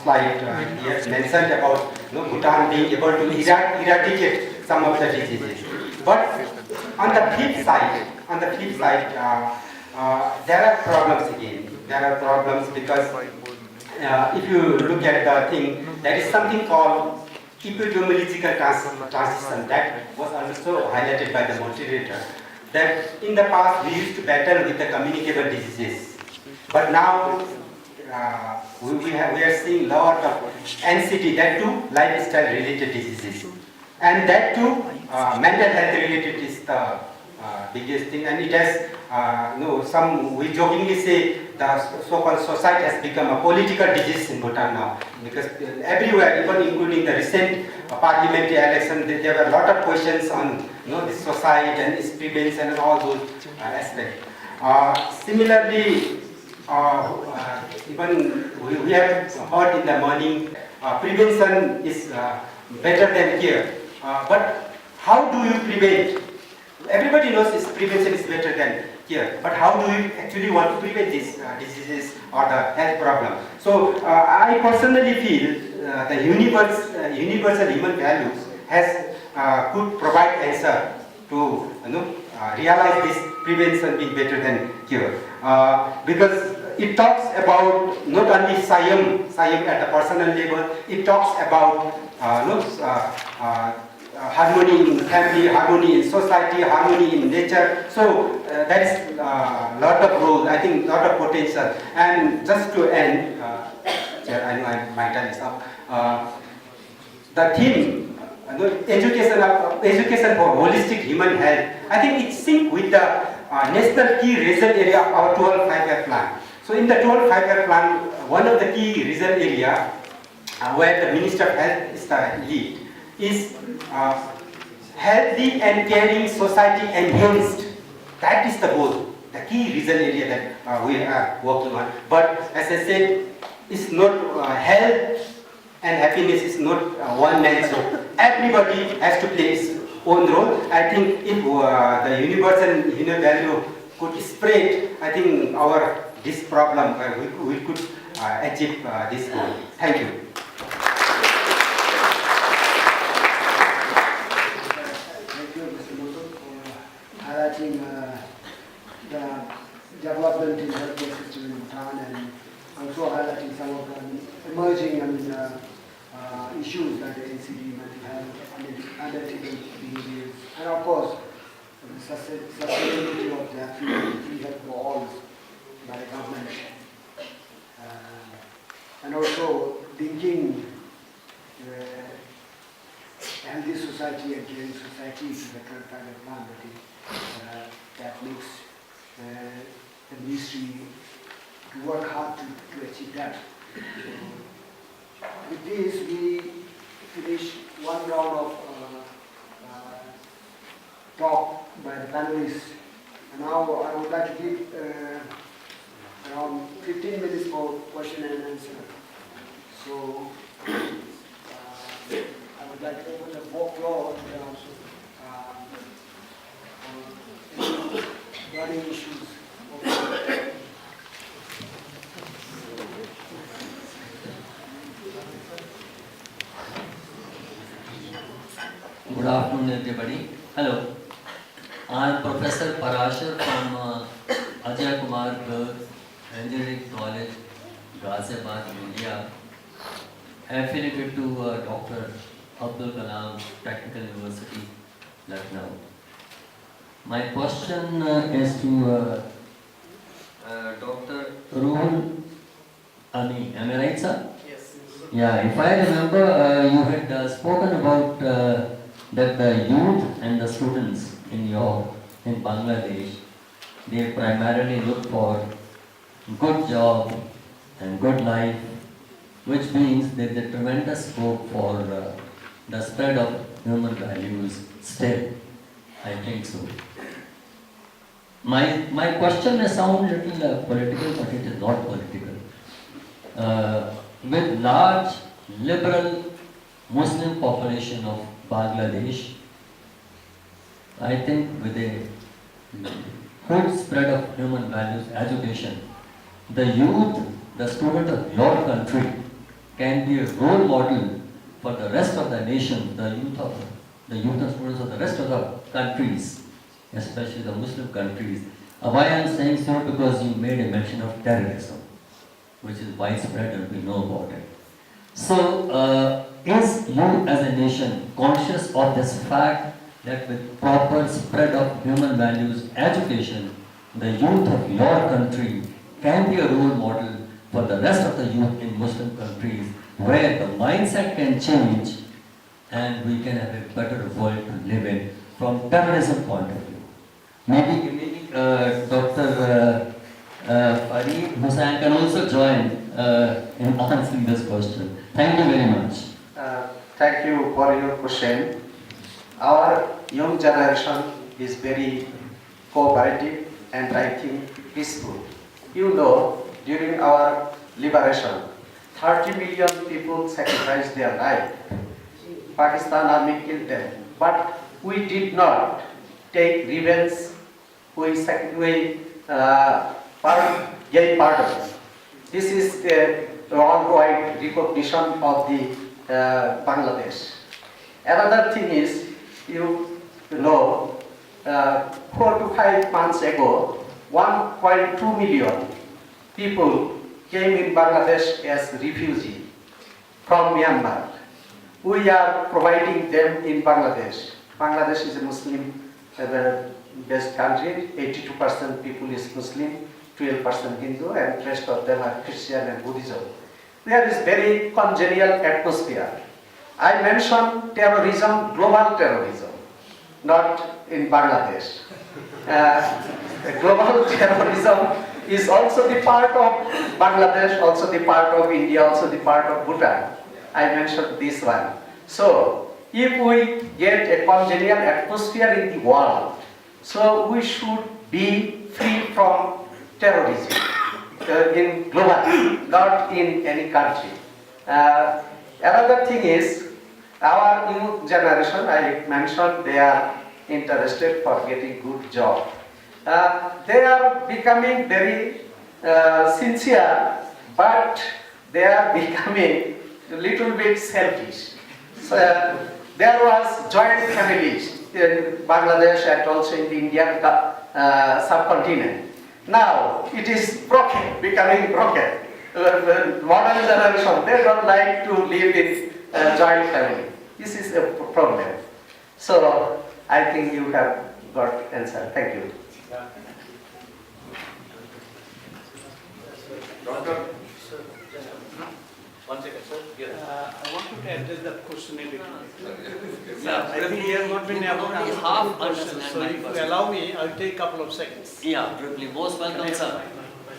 slide, he has mentioned about Bhutan being able to eradicate some of the diseases. But on the flip side, there are problems again. There are problems because if you look at the thing, there is something called epidemiological transition that was also highlighted by the moderator. That in the past we used to battle with the communicable diseases, but now we are seeing a lot of NCD, that too lifestyle related diseases, and that too mental health related is the biggest thing. And it has we jokingly say the so-called suicide has become a political disease in Bhutan now, because everywhere, even including the recent parliamentary election, there were a lot of questions on the suicide and its prevention and all those aspects. Similarly, even we have heard in the morning, prevention is better than care. But how do you prevent? Everybody knows prevention is better than care, but how do you actually want to prevent these diseases or the health problem? So I personally feel the universal human values could provide answer to realize this prevention being better than cure, because it talks about not only Sayam at the personal level, it talks about harmony in family, harmony in society, harmony in nature. So there is a lot of role, I think, lot of potential. And just to end, Chair, I know my time is up. The theme, education for holistic human health, I think it syncs with the national key result area of our 12 5-year plan. So in the 12 5-year plan, one of the key result area where the Minister of Health is the lead is healthy and caring society enhanced. That is the goal, the key result area that we are working on. But as I said, it's not health and happiness is not one man's role. Everybody has to play his own role. I think if the universal human value could spread, I think this problem we could achieve this goal. Thank you. Highlighting the development in the healthcare system in Bhutan, and also highlighting some of the emerging issues like the NCD, mental health, unethical behaviors, and of course the sustainability of the free health for all by the government, and also linking healthy society and caring society to the current plan that makes the ministry to work hard to achieve that. So, with this, we finish one round of talk by the panelists. And now I would like to give around 15 minutes for question and answer. So I would like to open the floor running issues. Good afternoon, everybody. Hello. I am Professor Parashar from Ajay Kumar Girls Engineering College, Ghaziabad, India. affiliated to Dr. Abdul Kalam Technical University, Lucknow. My question is to Dr. Ruhul Ami. Am I right, sir? Yes. Yeah, if I remember, you had spoken about that the youth and the students in Bangladesh, they primarily look for good job and good life, which means there's a tremendous scope for the spread of human values still. I think so. My question may sound a little political, but it is not political. With large liberal Muslim population of Bangladesh, I think with a good spread of human values, education, the youth, the student of your country can be a role model for the rest of the nation, the youth and students of the rest of the countries, especially the Muslim countries. Why I am saying so? Because you made a mention of terrorism, which is widespread and we know about it. So, is you as a nation conscious of this fact that with proper spread of human values education, the youth of your country can be a role model for the rest of the youth in Muslim countries, where the mindset can change and we can have a better world to live in from terrorism point of view? Maybe Dr. Farid Hussain can also join in answering this question. Thank you very much. Thank you for your question. Our young generation is very cooperative and I think peaceful. You know, during our liberation, 30 million people sacrificed their life. Pakistan army killed them. But we did not take revenge. We gave pardon. This is the worldwide recognition of the Bangladesh. Another thing is, you know, 4 to 5 months ago, 1.2 million people came in Bangladesh as refugees from Myanmar. We are providing them in Bangladesh. Bangladesh is a Muslim-based country. 82% people is Muslim, 12% Hindu, and rest of them are Christian and Buddhism. There is very congenial atmosphere. I mentioned terrorism, global terrorism, not in Bangladesh. Global terrorism is also the part of Bangladesh, also the part of India, also the part of Bhutan. I mentioned this one. So, if we get a congenial atmosphere in the world, so we should be free from terrorism in global, not in any country. Another thing is, our youth generation, I mentioned, they are interested for getting good job. They are becoming very sincere, but they are becoming a little bit selfish. So, there was joint families in Bangladesh and also in the Indian subcontinent. Now it is broken, becoming broken. Modern generation, they don't like to live in joint family. This is a problem. So I think you have got answer. Thank you. Doctor? One second, sir. I wanted to address that question a little bit. Yeah, I think he has not been able to answer half the question, understand so my if you question. allow me, I'll take a couple of seconds. Yeah, probably most welcome, sir.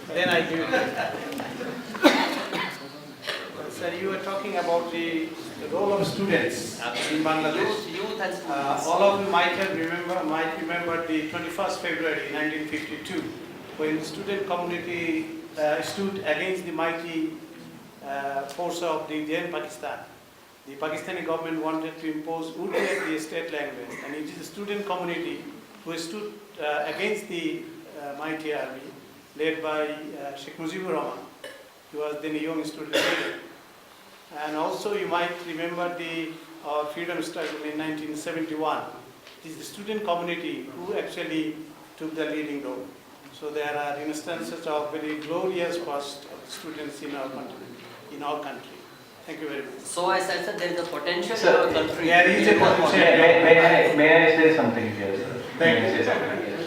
Then I give it to you. Sir, you were talking about the role of students in Bangladesh. Youth and students. All of you might remember the 21st February 1952, when the student community stood against the mighty force of the Indian Pakistan. The Pakistani government wanted to impose Urdu as the state language, and it is the student community who stood against the mighty army led by Sheikh Mujibur Rahman. He was then a young student leader. And also you might remember our freedom struggle in 1971. It is the student community who actually took the leading role. So there are instances of very glorious past students in our country. Thank you very much. So I said that there is a potential Sir, in our country. there is a potential. May I say something here, sir? Thank May I you. say something here?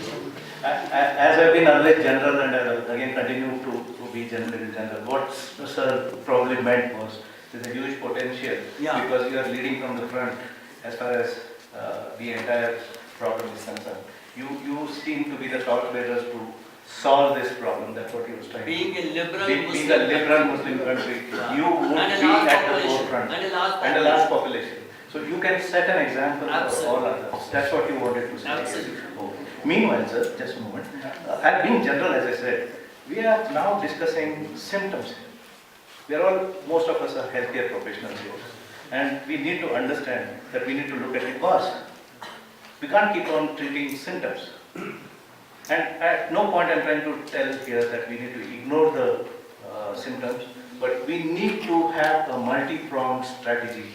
As I've been always general and I will again continue to be general, what sir probably meant was there's a huge potential Yeah. because you are leading from the front as far as the entire problem is concerned. You seem to be the torchbearers to solve this problem. That's what he was trying to do. Being a liberal Being Muslim a liberal Muslim country, you would and a be large at the population. forefront And a large and a large population. So you can set an example for all Absolutely. others. That's what you wanted to say. Absolutely. Meanwhile, sir, just a moment. Being general, as I said, we are now discussing symptoms. We are all, most of us are healthcare professionals here. And we need to understand that we need to look at the cause. We can't keep on treating symptoms. And at no point I'm trying to tell here that we need to ignore the symptoms, but we need to have a multi-pronged strategy,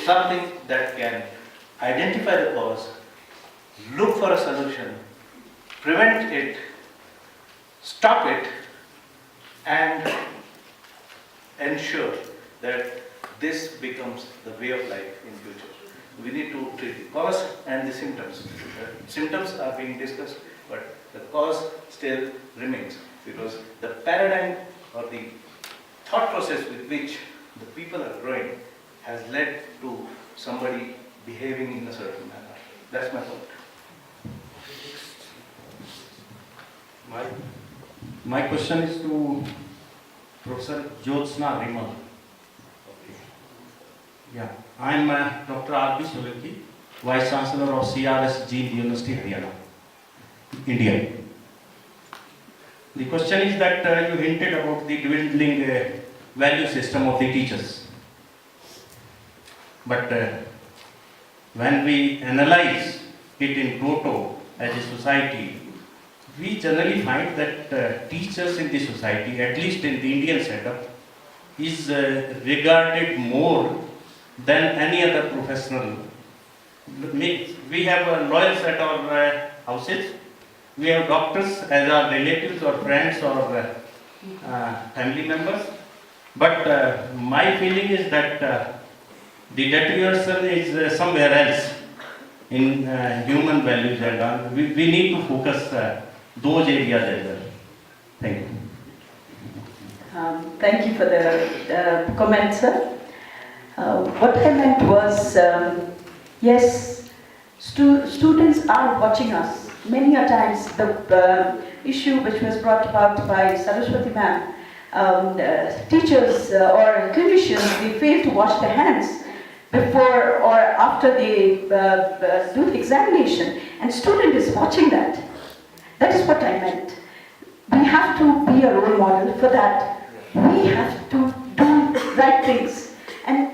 something that can identify the cause, look for a solution, prevent it, stop it, and ensure that this becomes the way of life in future. We need to treat the cause and the symptoms. The symptoms are being discussed, but the cause still remains because the paradigm or the thought process with which the people are growing has led to somebody behaving in a certain manner. That's my point. My question is to Professor Jyotsna Rimal. Yeah, I am Dr. R.B. Solanki, Vice Chancellor of CRS Jeev University, Haryana, India. The question is that you hinted about the dwindling value system of the teachers. But when we analyze it in toto as a society, we generally find that teachers in the society, at least in the Indian setup, is regarded more than any other professional. We have lawyers at our houses, we have doctors as our relatives or friends or family members, but my feeling is that the deterioration is somewhere else in human values and all. We need to focus those areas as well. Thank you. Thank you for the comment, sir. What I meant was, yes, students are watching us. Many a times the issue which was brought about by Saraswati ma'am, teachers or clinicians, they fail to wash their hands before or after they do the examination, and student is watching that. That is what I meant. We have to be a role model for that. We have to do right things. And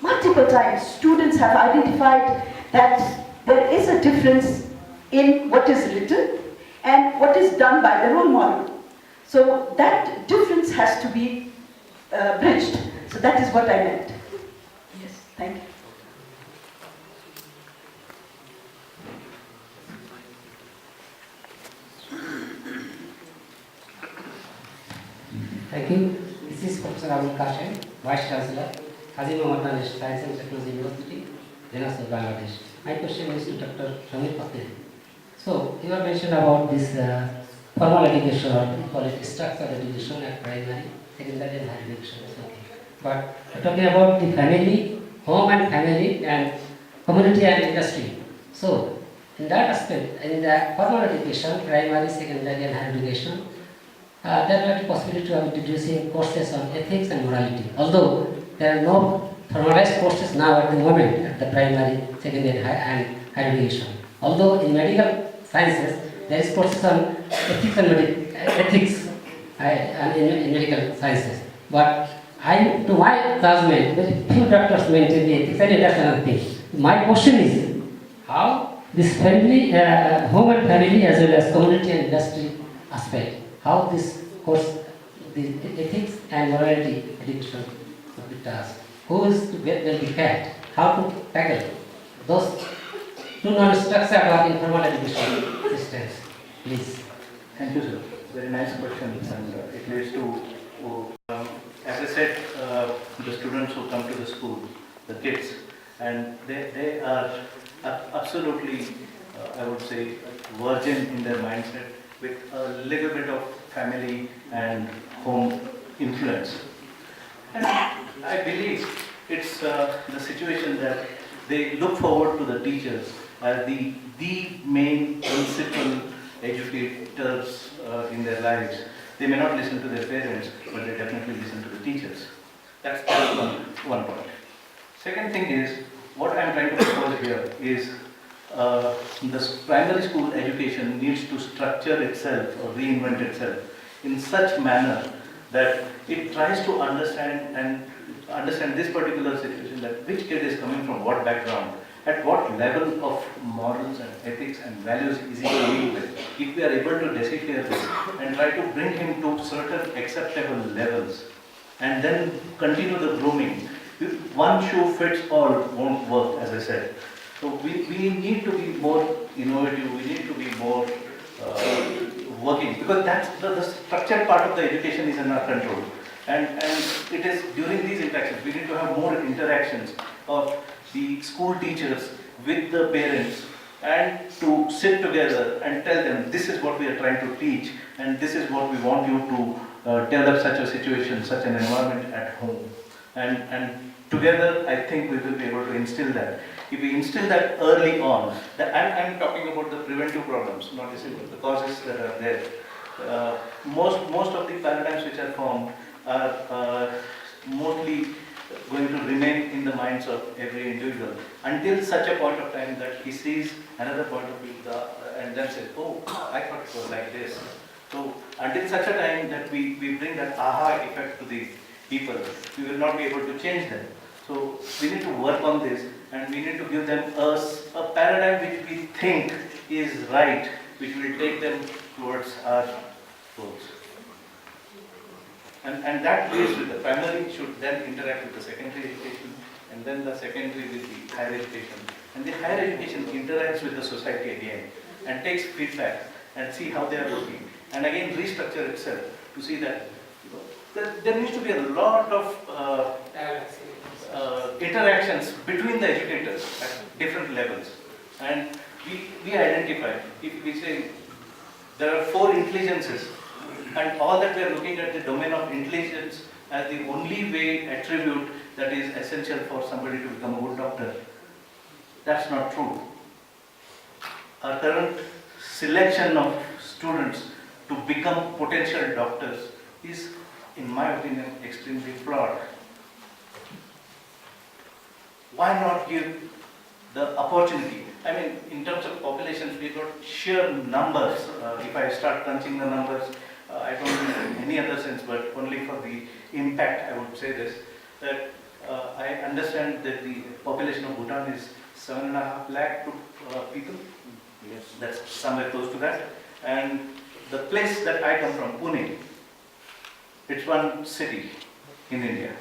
multiple times students have identified that there is a difference in what is written and what is done by the role model. So that difference has to be bridged. So that is what I meant. Yes, thank you. Thank you. This is Professor Abul Kashem, Vice Chancellor, Haji Muhammad Science and Technology University, Janasur, Bangladesh. My question is to Dr. Shamir Patel. So, you have mentioned about this formal education, or we call it structural education at primary, secondary and higher education. But talking about the family, home and family, and community and industry. So, in that aspect, in the formal education, primary, secondary and higher education, there might be possibility of introducing courses on ethics and morality. Although there are no formalized courses now at the moment at the primary, secondary and higher education. Although in medical sciences, there is courses on ethics and in medical sciences. But to my classmates, very few doctors maintain the ethics, and that's another thing. My question is, how this family, home and family as well as community and industry aspect, how this course, the ethics and morality education will be tasked. Who is will be kept? How to tackle those two non-structured or informal education systems? Please. Thank you, sir. Very nice question, and it leads to, as I said, the student school, the kids, and they are absolutely, I would say, virgin in their mindset with a little bit of family and home influence. And I believe it's the situation that they look forward to the teachers as the main principal educators in their lives. They may not listen to their parents, but they definitely listen to the teachers. That's one point. Second thing is, what I'm trying to propose here is this primary school education needs to structure itself or reinvent itself in such manner that it tries to understand this particular situation, that which kid is coming from what background, at what level of morals and ethics and values is he dealing with. If we are able to decipher this and try to bring him to certain acceptable levels and then continue the grooming, one shoe fits all won't work, as I said. So we need to be more innovative, we need to be more working, because that's the structured part of the education is in our control. And it is during these interactions, we need to have more interactions of the school teachers with the parents, and to sit together and tell them this is what we are trying to teach and this is what we want you to develop such a situation, such an environment at home. And together I think we will be able to instill that. If we instill that early on, I'm talking about the preventive problems, not the causes that are there. Most of the paradigms which are formed are mostly going to remain in the minds of every individual until such a point of time that he sees another point of view and then says, oh, I thought it was like this. So until such a time that we bring that aha effect to the people, we will not be able to change them. So we need to work on this, and we need to give them a paradigm which we think is right, which will take them towards our goals. And that leads with the primary should then interact with the secondary education, and then the secondary with the higher education. And the higher education interacts with the society again and takes feedback and see how they are working. And again restructure itself to see that there needs to be a lot of interactions between the educators at different levels. And we identify, if we say there are 4 intelligences, and all that we are looking at the domain of intelligence as the only way attribute that is essential for somebody to become a good doctor. That's not true. Our current selection of students to become potential doctors is, in my opinion, extremely flawed. Why not give the opportunity? I mean, in terms of populations, we've got sheer numbers. If I start crunching the numbers, I don't mean in any other sense, but only for the impact, I would say this, that I understand that the population of Bhutan is 7.5 lakh people. Yes, that's somewhere close to that. And the place that I come from, Pune, it's one city in India,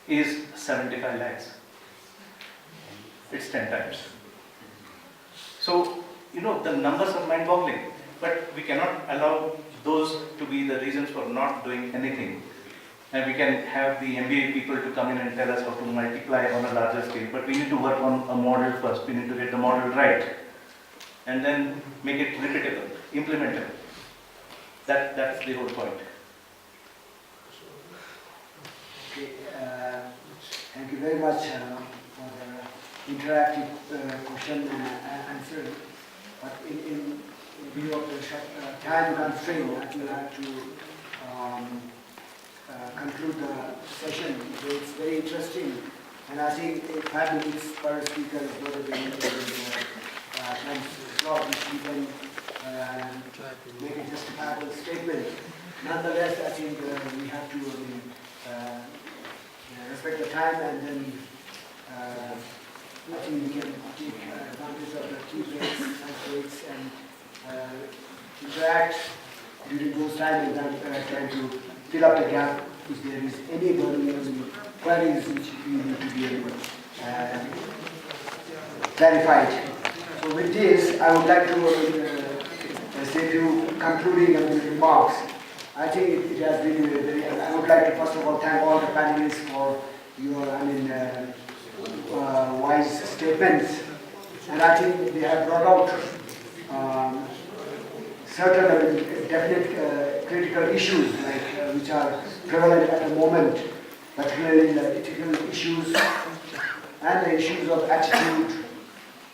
is 75 lakhs. It's 10 times. So, the numbers are mind-boggling, but we cannot allow those to be the reasons for not doing anything. And we can have the MBA people to come in and tell us how to multiply on a larger scale, but we need to work on a model first. We need to get the model right, and then make it repeatable, implementable. That's the whole point. Okay, thank you very much for the interactive question and answer. But in view of the time constraint, I think I have to conclude the session. It's very interesting, and I think 5 minutes per speaker is not a very time slot which we can make a justifiable statement. Nonetheless, I think we have to respect the time, and then I think we can take advantage of the tea breaks, lunch breaks, and interact during those times, and then trying to fill up the gap if there is any burning queries which we need to be clarified. So with this, I would like to say few concluding remarks. I think it has been very, I would like to first of all thank all the panelists for your wise statements, and I think they have brought out certain definite critical issues which are prevalent at the moment, particularly the ethical issues and the issues of attitude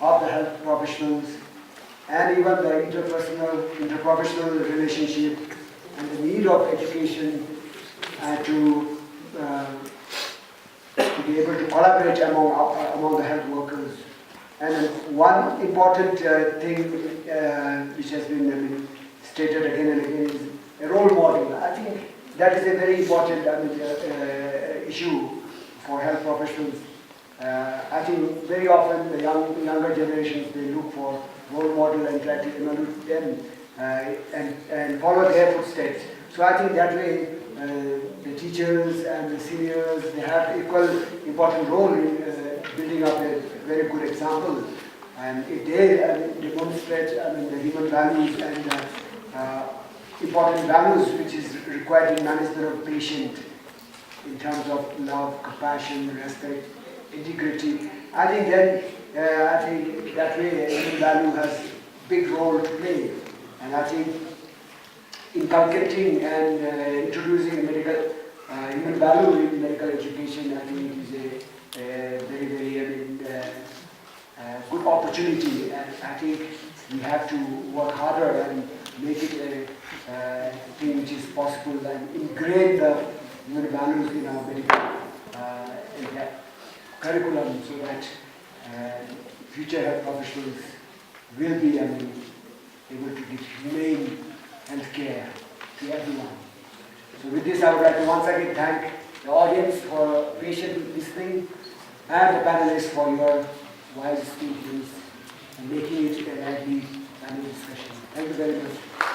of the health professionals, and even the interprofessional relationship and the need of education to be able to collaborate among the health workers. And one important thing which has been stated again and again is a role model. I think that is a very important issue for health professionals. I think very often the younger generations, they look for role model and try to emulate them and follow their footsteps. So I think that way the teachers and the seniors, they have equal important role in building up a very good example. And if they demonstrate the human values and important values which is required in management of patient in terms of love, compassion, respect, integrity, I think then that way human value has big role to play. And I think inculcating and introducing medical human value in medical education, I think it is a very, very good opportunity, and I think we have to work harder and make it a thing which is possible and ingrain the human values in our medical curriculum, so that future health professionals will be able to give humane health care to everyone. So with this, I would like to once again thank the audience for patient listening and the panelists for your wise statements and making it a lively panel discussion. Thank you very much.